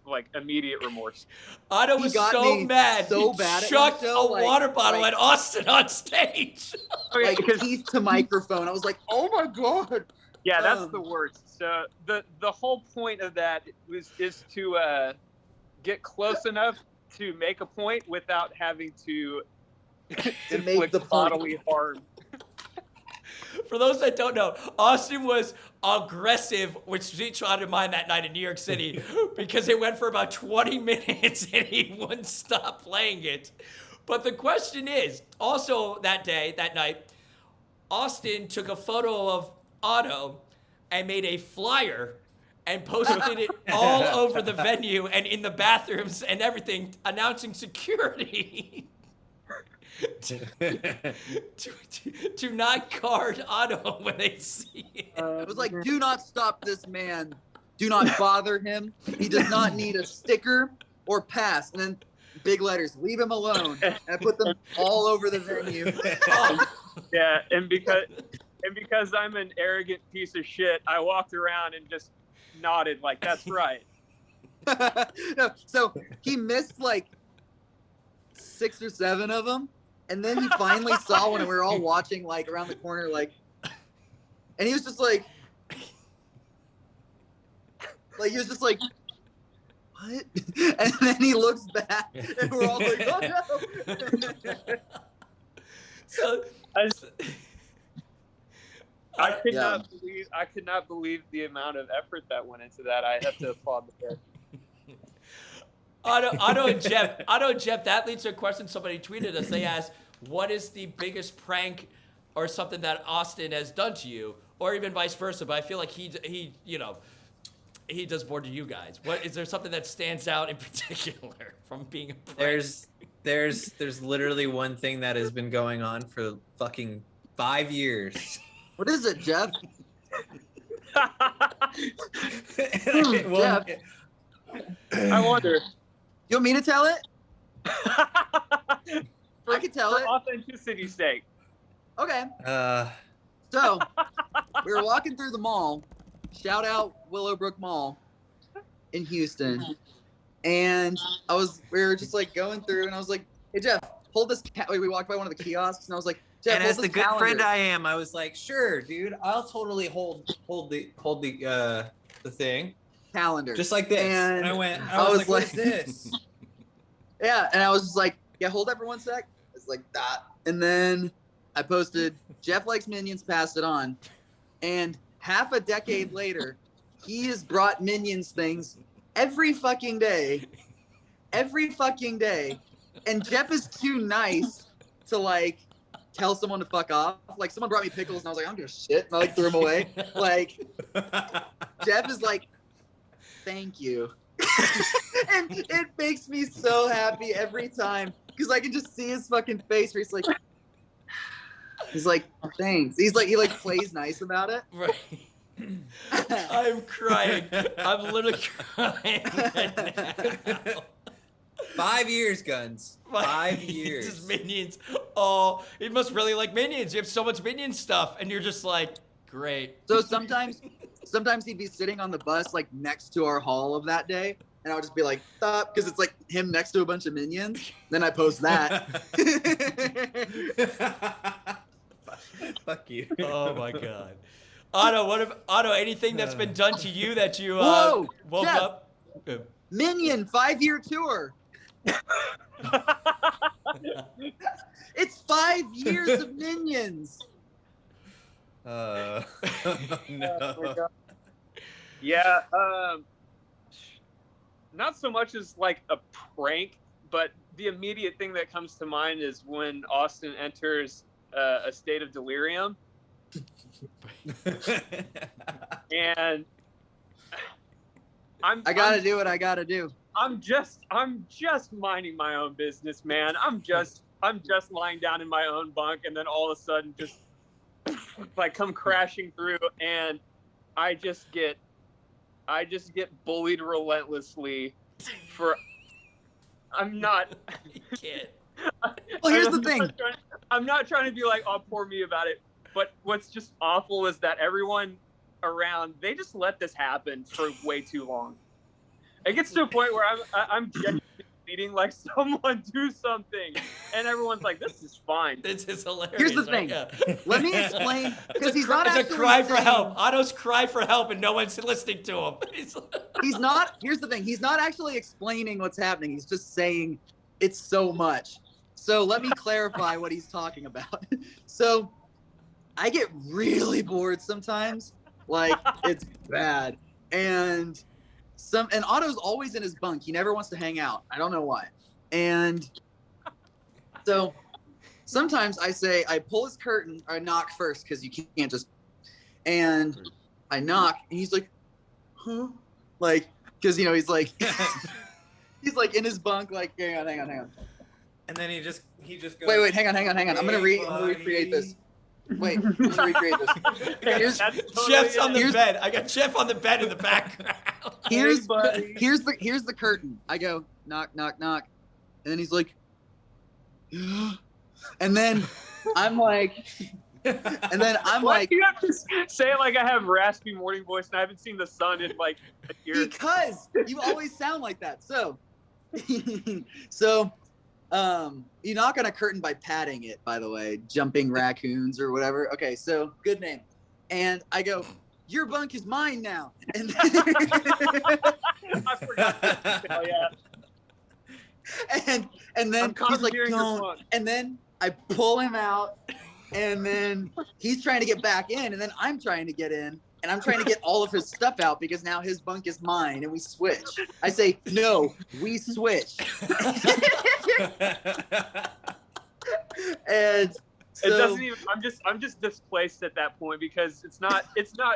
like immediate remorse. Otto was so mad. So he bad chucked at a water bottle at Awsten on stage. Like teeth to microphone. I was like, oh my god. Yeah, that's the worst. So the whole point of that is to get close enough to make a point without having to make the bodily harm. For those that don't know, Awsten was aggressive with Sweet Child of Mine that night in New York City because it went for about 20 minutes and he wouldn't stop playing it. But the question is, also that night, Awsten took a photo of Otto and made a flyer and posted it all over the venue and in the bathrooms and everything, announcing security. to not guard Otto when they see it. It was like, do not stop this man. Do not bother him. He does not need a sticker or pass. And then big letters, leave him alone. And I put them all over the venue. Yeah, and because I'm an arrogant piece of shit, I walked around and just nodded like, that's right. No, so he missed like 6 or 7 of them. And then he finally saw one and we were all watching like around the corner, like, and he was just like he was just like, what? And then he looks back and we're all like, oh no. So I could not believe the amount of effort that went into that. I have to applaud the pair. Otto and Geoff, that leads to a question somebody tweeted us. They asked, what is the biggest prank or something that Awsten has done to you? Or even vice versa, but I feel like he does more to you guys. What is there something that stands out in particular from being a prank? There's literally one thing that has been going on for fucking 5 years. What is it, Geoff? Well, Geoff, I wonder. you want me to tell it? For, I can tell for it. authenticity's sake. Okay. uh, So we were walking through the mall. Shout out Willowbrook Mall in Houston. And we were just like going through, and I was like, "Hey Geoff, hold this." We walked by one of the kiosks, and I was like, "Geoff, and hold as the this good calendar." friend I am, I was like, "Sure, dude, I'll totally hold the thing, calendar, just like this." And I went, I was like, "What is this?" Yeah, and I was just like, "Yeah, hold that for 1 sec." It's like that, and then I posted, "Geoff likes Minions, pass it on," and half a decade later, he has brought Minions things every fucking day, and Geoff is too nice to like tell someone to fuck off. Like someone brought me pickles, and I was like, "I don't give a shit," and I like threw them away. Like Geoff is like, "Thank you," and it makes me so happy every time because I can just see his fucking face where he's like, "Thanks." He plays nice about it. Right. I'm crying. I'm literally crying right now. 5 years, Gunz. 5 years. Just Minions. Oh, he must really like Minions. You have so much Minion stuff, and you're just like, great. So sometimes he'd be sitting on the bus like next to our hall of that day, and I would just be like, "Stop," because it's like him next to a bunch of Minions. Then I post that. Fuck you. Oh my god. Otto, anything that's been done to you that you Whoa, woke Geoff. up? Minion 5-year tour. It's 5 years of Minions. No. Yeah, not so much as like a prank, but the immediate thing that comes to mind is when Awsten enters a state of delirium. And I gotta do what I gotta do. I'm just minding my own business, man. I'm just lying down in my own bunk, and then all of a sudden just like come crashing through, and I just get bullied relentlessly for I'm not You can't. Well, here's the thing. I'm not trying to be like, "Oh, poor me" about it, but what's just awful is that everyone around, they just let this happen for way too long. It gets to a point where I'm genuinely needing like someone do something, and everyone's like, "This is fine." This is hilarious. Here's the right? thing. Yeah. Let me explain, because he's not It's actually a cry for saying- help. Otto's cry for help, and no one's listening to him. He's not. Here's the thing. He's not actually explaining what's happening. He's just saying it's so much. So let me clarify what he's talking about. So I get really bored sometimes. Like, it's bad. And Otto's always in his bunk. He never wants to hang out. I don't know why. And so sometimes I pull his curtain, or I knock first, because you can't just, and I knock, and he's like, "Huh?" Like, because, he's like, he's like in his bunk, like, hang on. And then he just goes, Wait, hang on. I'm gonna recreate this. Wait, I'm gonna recreate this. Here's, Jeff's on the bed. I got Geoff on the bed in the background. here's the curtain. I go, knock, and then he's like, and then I'm like, Why do you have to say it like I have raspy morning voice and I haven't seen the sun in like a year? because you always sound like that. So, you knock on a curtain by patting it, by the way, jumping raccoons or whatever. Okay, so good name. And I go, "Your bunk is mine now." And then, I forgot that detail, yeah. and then I'm he's like, commandeering your "Don't." bunk. And then I pull him out, and then he's trying to get back in, and then I'm trying to get in, and I'm trying to get all of his stuff out because now his bunk is mine, and we switch. I say, "No, we switch." It doesn't even. I'm just displaced at that point because it's not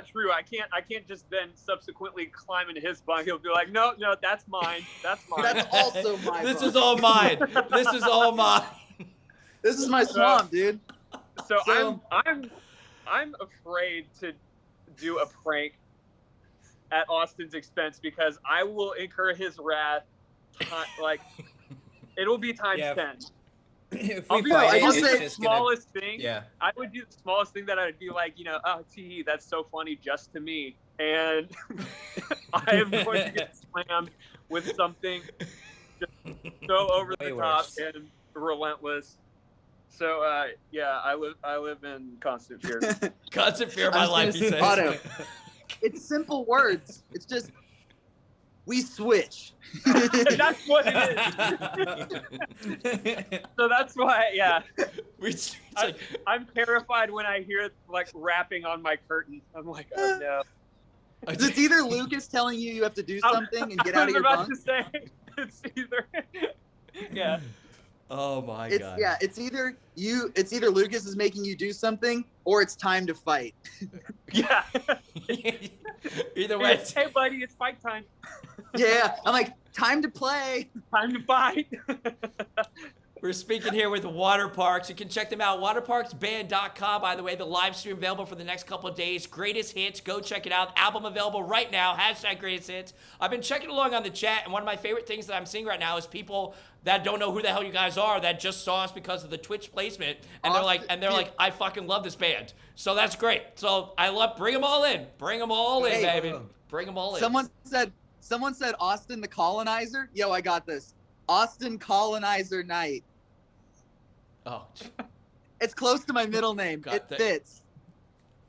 true. I can't just then subsequently climb into his bunk. He'll be like, no, that's mine. That's mine. That's also my This bunk. is all mine. This is all mine. This is my swamp, dude. So So- I'm afraid to do a prank at Austin's expense because I will incur his wrath. Like it'll be times 10. If I'll we be fight like, it, I'll it's do the just gonna- smallest thing. Yeah. I would do the smallest thing that I'd be like, oh, tee, that's so funny just to me. And I am going to get slammed with something just so over Way the top worse. and relentless. So, yeah, I live in constant fear. Constant fear of I my was life, gonna he say, says. Otto. It's simple words. It's just we switch. That's what it is. So that's why, yeah. It's like, I'm terrified when I hear like rapping on my curtain. I'm like, oh no. It's either Lucas telling you have to do something and get out of your I was bunk. about to say it's either yeah. oh my It's god. yeah. It's either Lucas is making you do something or it's time to fight. Yeah. Either way, It's, hey buddy, it's fight time. Yeah, I'm like time to play. Time to fight. we're speaking here with Waterparks. You can check them out, waterparksband.com. By the way, the live stream available for the next couple of days. Greatest hits, go check it out. Album available right now, #greatest hits. I've been checking along on the chat, and one of my favorite things that I'm seeing right now is people that don't know who the hell you guys are that just saw us because of the Twitch placement, and they're like, I fucking love this band. So that's great. So bring them all in. Bring them all in, Hey, baby. Bring them all in. Someone said Austin the Colonizer. Yo, I got this. Austin Colonizer Night. Oh, It's close to my middle name. God, It fits.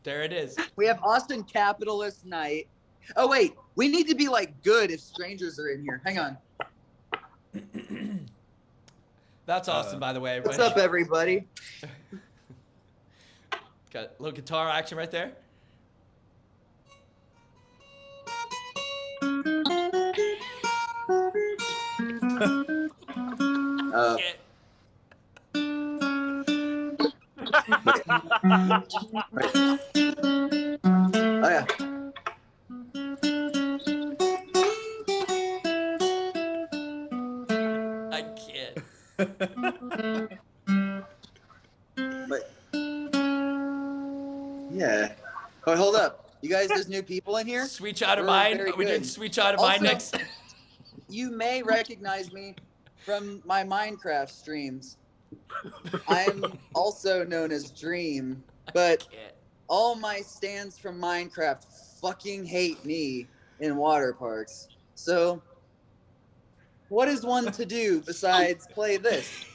there it is. We have Austin Capitalist Night. Oh wait, we need to be like good if strangers are in here. Hang on. That's Austin, by the way. What's up, everybody? Got a little guitar action right there. Uh, Yeah. oh yeah. I can't. But yeah. Oh, hold up. You guys, there's new people in here. Sweet Child of We're Mine. very Are we doing good. Sweet Child of Mine Also- next? You may recognize me from my Minecraft streams. I'm also known as Dream, but Can't. all my stands from Minecraft fucking hate me in Waterparks. So, what is one to do besides play this?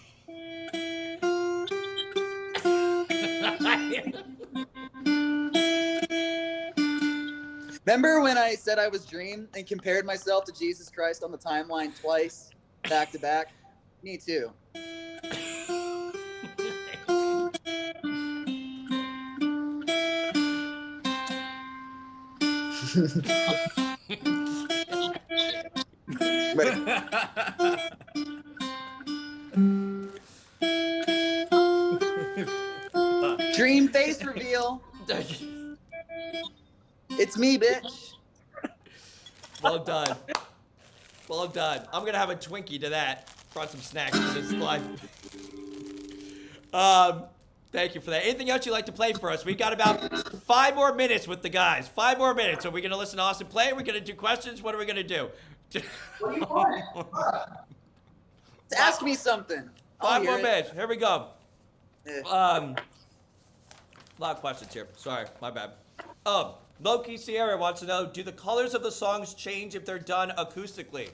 Remember when I said I was Dream and compared myself to Jesus Christ on the timeline twice, back to back? Me too. Dream face reveal. It's me, bitch. Well done. Well done. I'm gonna have a Twinkie to that. Brought some snacks for this live. Thank you for that. Anything else you'd like to play for us? We got about 5 more minutes with the guys. 5 more minutes. Are we gonna listen to Austin play? Are we gonna do questions? What are we gonna do? What do you want? Ask me something. I'll 5 hear more it. minutes. Here we go. Eh. A lot of questions here. Sorry, my bad. Loki Sierra wants to know, do the colors of the songs change if they're done acoustically?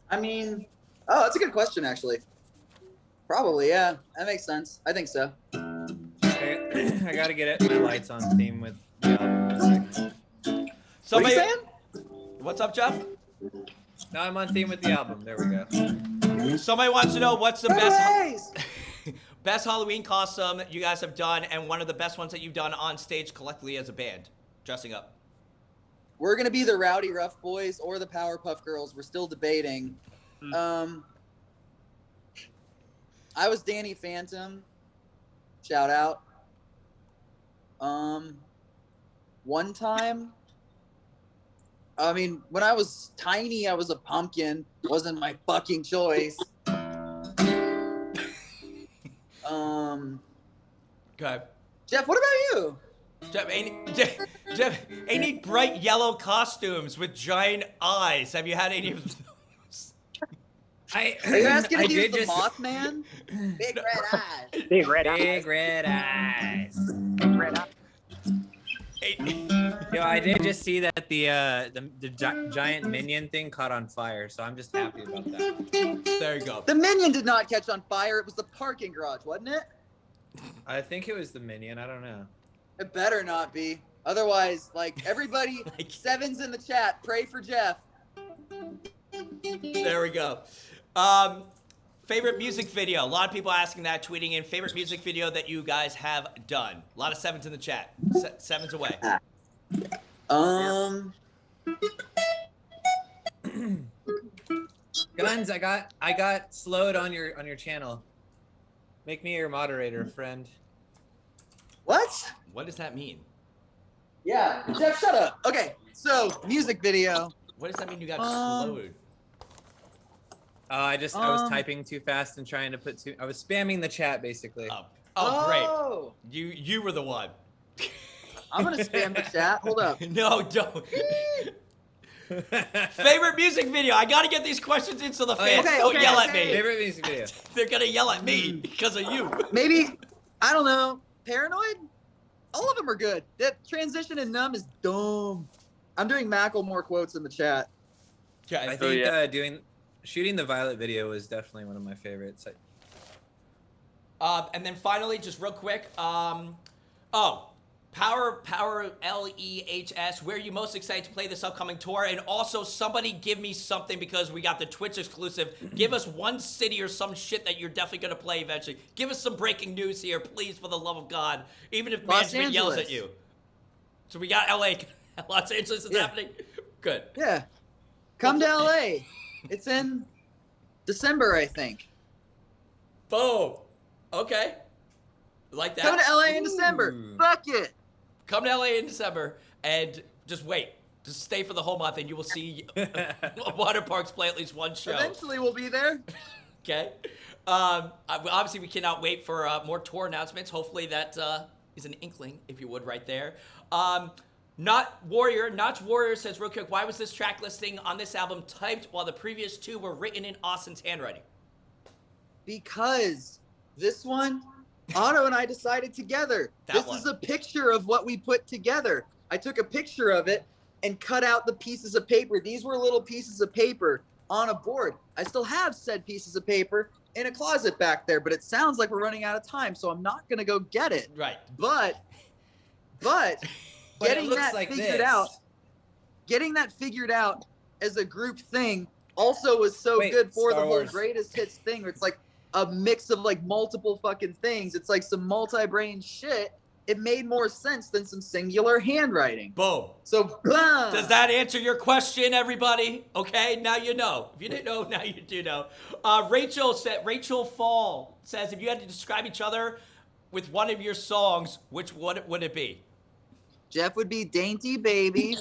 I mean, oh, that's a good question, actually. Probably, yeah. That makes sense. I think so. I gotta get it. My lights on theme with the album. What are Somebody, you saying? what's up, Geoff? No, I'm on theme with the album. There we go. Somebody wants to know what's the best Guys! best Halloween costume you guys have done, and one of the best ones that you've done on stage collectively as a band, dressing up. We're gonna be the Rowdy Rough Boys or the Powerpuff Girls. We're still debating. I was Danny Phantom. Shout out. One time, I mean, when I was tiny, I was a pumpkin. Wasn't my fucking choice. Okay. Geoff, what about you? Jeff, any bright yellow costumes with giant eyes? Have you had any of those? Are you asking I if he was did the just- Mothman? Big red eyes. Big red eyes. Big red eyes. Big red eyes. Yo, I did just see that the giant minion thing caught on fire, so I'm just happy about that. There you go. The minion did not catch on fire. It was the parking garage, wasn't it? I think it was the minion. I don't know. It better not be. Otherwise, like, everybody, sevens in the chat, pray for Geoff. There we go. Favorite music video. A lot of people asking that, tweeting in. Favorite music video that you guys have done. A lot of sevens in the chat. Sevens away. Gunz, I got slowed on your channel. Make me your moderator, friend. What? What does that mean? Yeah, Geoff, shut up. Okay, so music video. What does that mean you got slowed? I was typing too fast and trying to put I was spamming the chat basically. Oh, great. You were the one. I'm gonna spam the chat. Hold up. No, don't. Favorite music video. I gotta get these questions in so the fans don't yell at me. Favorite music video. They're gonna yell at me because of you. Maybe, I don't know, Paranoid? All of them are good. That transition in Numb is dumb. I'm doing Macklemore quotes in the chat. I think shooting the Violet video was definitely one of my favorites. And then finally, just real quick, Power LEHS, where are you most excited to play this upcoming tour? And also, somebody give me something because we got the Twitch exclusive. Give us one city or some shit that you're definitely going to play eventually. Give us some breaking news here, please, for the love of God. Even if management yells at you. So we got LA. Los Angeles is happening? Good. Yeah. Come to LA. It's in December, I think. Boom. Okay. Like that. Come to LA in December. Fuck it. Come to LA in December and just wait. Just stay for the whole month and you will see Waterparks play at least one show. Eventually we'll be there. Okay. Obviously, we cannot wait for more tour announcements. Hopefully that is an inkling, if you would, right there. Not Warrior says real quick, why was this track listing on this album typed while the previous two were written in Awsten's handwriting? Because this one, Otto and I decided together. This is a picture of what we put together. I took a picture of it and cut out the pieces of paper. These were little pieces of paper on a board. I still have said pieces of paper in a closet back there, but it sounds like we're running out of time, so I'm not gonna go get it. Right. But getting that figured out as a group thing also was so good for the whole greatest hits thing, where it's like a mix of like multiple fucking things. It's like some multi-brain shit. It made more sense than some singular handwriting. Boom. So, blah. Does that answer your question, everybody? Okay, now you know. If you didn't know, now you do know. Rachel Fall says, if you had to describe each other with one of your songs, which one would it be? Geoff would be Dainty Baby.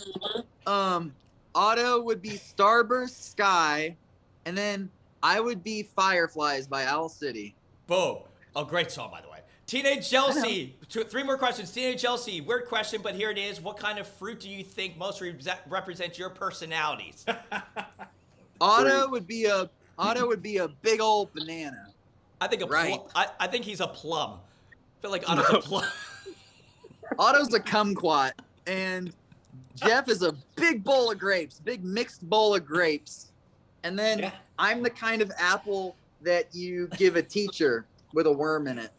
Otto would be Starburst Sky. And then I would be Fireflies by Owl City. Boom. A great song, by the way. Teenage Jealousy. 3 more questions. Teenage Jealousy. Weird question, but here it is. What kind of fruit do you think most represents your personalities? Otto would be a big old banana. I think I think he's a plum. I feel like Otto's a plum. Otto's a kumquat, and Geoff is a big bowl of grapes, big mixed bowl of grapes. And then I'm the kind of apple that you give a teacher with a worm in it.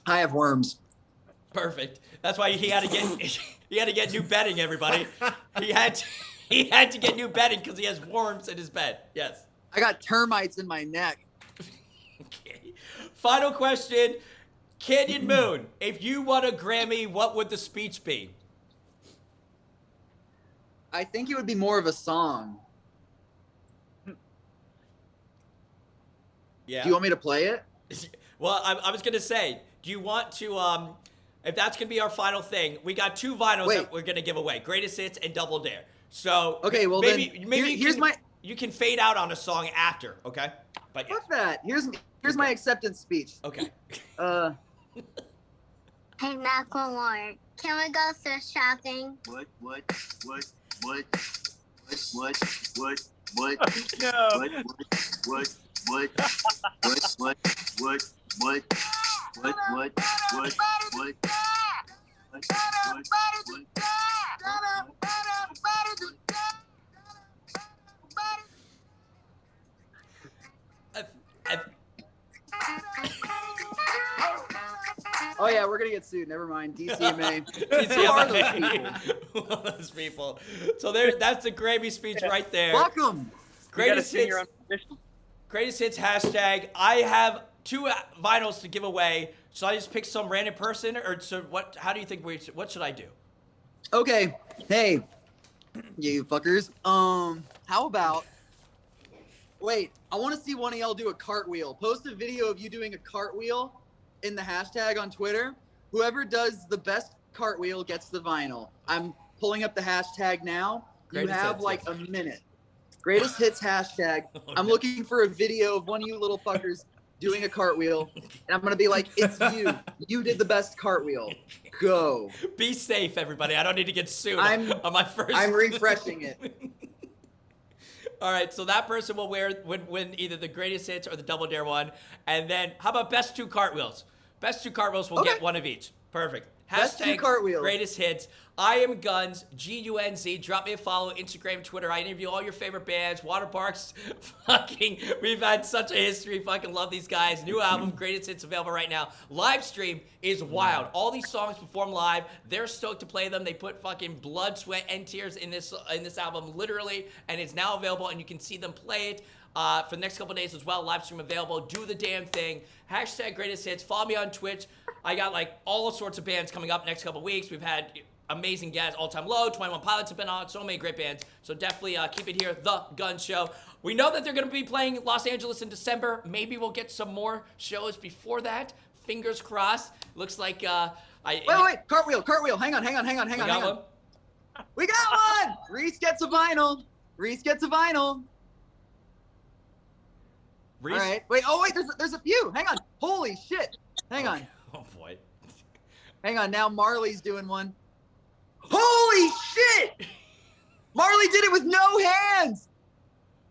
I have worms. Perfect. That's why he had to get new bedding, everybody. He had to get new bedding because he has worms in his bed. Yes. I got termites in my neck. Okay. Final question. Canyon Moon, if you won a Grammy, what would the speech be? I think it would be more of a song. Yeah. Do you want me to play it? Well, I was gonna say, do you want to if that's gonna be our final thing, we got 2 vinyls that we're gonna give away: Greatest Hits and Double Dare. So Okay, well maybe here's you can fade out on a song after, okay? But yeah. Fuck that. Here's my acceptance speech. Okay. Hey, Macklemore, can we go thrift shopping? What? No. Oh yeah, we're gonna get sued. Never mind. DCMA. Who are those people? Who are those people? So that's the Grammy speech right there. Fuck 'em. Greatest hits hashtag. I have 2 vinyls to give away. So I just pick some random person, or so what? How do you think what should I do? Okay. Hey, you fuckers. How about? Wait, I want to see one of y'all do a cartwheel. Post a video of you doing a cartwheel in the hashtag on Twitter. Whoever does the best cartwheel gets the vinyl. I'm pulling up the hashtag now. You have like a minute. Greatest hits hashtag. I'm looking for a video of one of you little fuckers doing a cartwheel, and I'm gonna be like, it's you. You did the best cartwheel. Go. Be safe, everybody. I don't need to get sued on my first. I'm refreshing it. All right, so that person will win either the Greatest Hits or the Double Dare one. And then, how about best 2 cartwheels? Best 2 cartwheels will get one of each. Perfect. Best 2 cartwheels. Greatest Hits. I am Gunz, Gunz. Drop me a follow, Instagram, Twitter. I interview all your favorite bands. Waterparks. We've had such a history. Fucking love these guys. New album, Greatest Hits, available right now. Live stream is wild. All these songs perform live. They're stoked to play them. They put fucking blood, sweat, and tears in this album, literally, and it's now available, and you can see them play it. For the next couple days as well, live stream available. Do the damn thing. Hashtag Greatest Hits. Follow me on Twitch. I got like all sorts of bands coming up next couple weeks. We've had amazing guests. All Time Low, 21 Pilots have been on. So many great bands. So definitely keep it here. The Gunz Show. We know that they're going to be playing Los Angeles in December. Maybe we'll get some more shows before that. Fingers crossed. Looks like Wait, cartwheel. Hang on. We got one. Reese gets a vinyl. Reese. All right. Wait. There's a few. Hang on. Holy shit. Hang on. Oh boy. Hang on. Now Marley's doing one. Holy shit! Marley did it with no hands.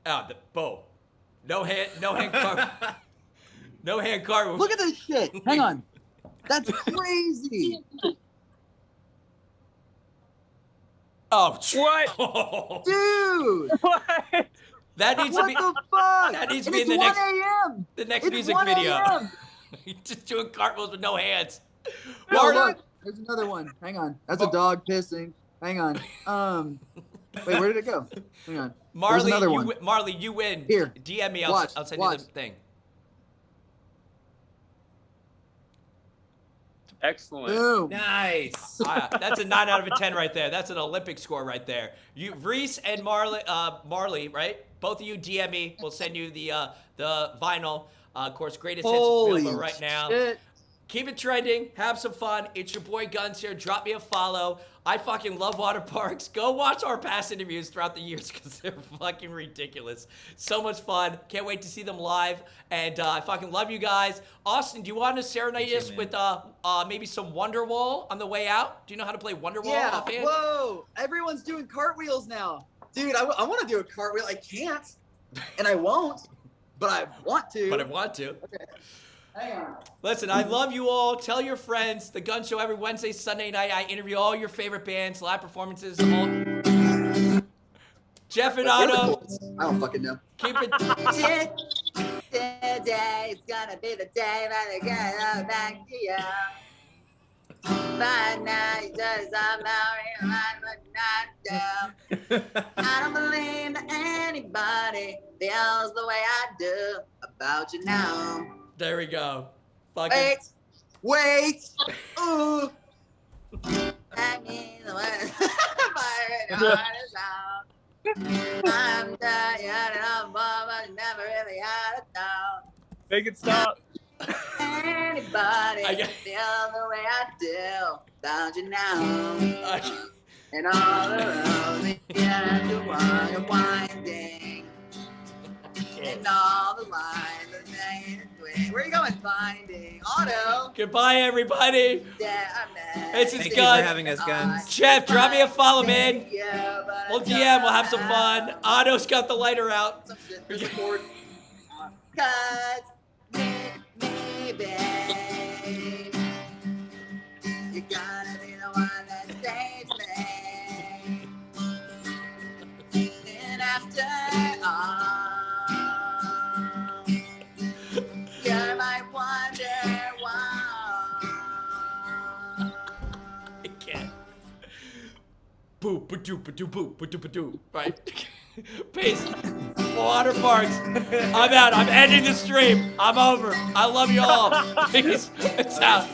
The bow. No hand card. No hand card. Look at this shit. Hang on. That's crazy. Oh, what? Dude. What? That needs to be. What the fuck? That needs to And be in it's the 1 a.m. next It's music 1 video. a.m. Just doing cartwheels with no hands. Oh, look. There's another one. Hang on. That's a dog pissing. Hang on. Wait, where did it go? Hang on. Marley, There's another one. Marley, you win. Here. DM me. Watch, I'll send watch. you the thing. Excellent. Boom. Nice. That's a 9 out of a 10 right there. That's an Olympic score right there. You, Reese and Marley, right? Both of you DM me. We'll send you the vinyl. Of course, Greatest Hits available right now. Shit. Keep it trending. Have some fun. It's your boy Gunz here. Drop me a follow. I fucking love Waterparks. Go watch our past interviews throughout the years because they're fucking ridiculous. So much fun. Can't wait to see them live. And I fucking love you guys. Awsten, do you want to serenade us with maybe some Wonderwall on the way out? Do you know how to play Wonderwall? Yeah. Offhand? Whoa. Everyone's doing cartwheels now. Dude, I want to do a cartwheel. I can't. And I won't. But I want to. But I want to. Okay. Hang on. Listen, I love you all. Tell your friends. The Gunz Show every Wednesday, Sunday night. I interview all your favorite bands, live performances. Geoff and Otto. I don't fucking know. Keep it. Today's gonna be the day that I get back to you. But now you just somehow realize what not do. I don't believe that anybody feels the way I do about you now. There we go. Fucking. Wait. Ooh. I mean, the way fire heart is out. I'm tired of but never really had a doubt. Make it stop. Anybody I got- feel the way I do? Don't you know? I- And all around me, and the wire winding. And all the lines are made in swing. Where are you going? Finding Otto. Goodbye, everybody. Yeah, I'm mad. This is Thank you Gunz. for having us, Gunz. Geoff, drop me a follow, man. Yeah, but We'll I DM. We'll have some don't fun. Otto's got the lighter out. Some shit to record. 'Cause maybe you gotta be the one that saves me. And after all, you're my wonder wall. I can't. Boop, ba-doop, ba-doop, boop, ba-doop, ba-doop. Right. Peace. Waterparks. I'm out. I'm ending the stream. I'm over. I love you all. Peace. It's out.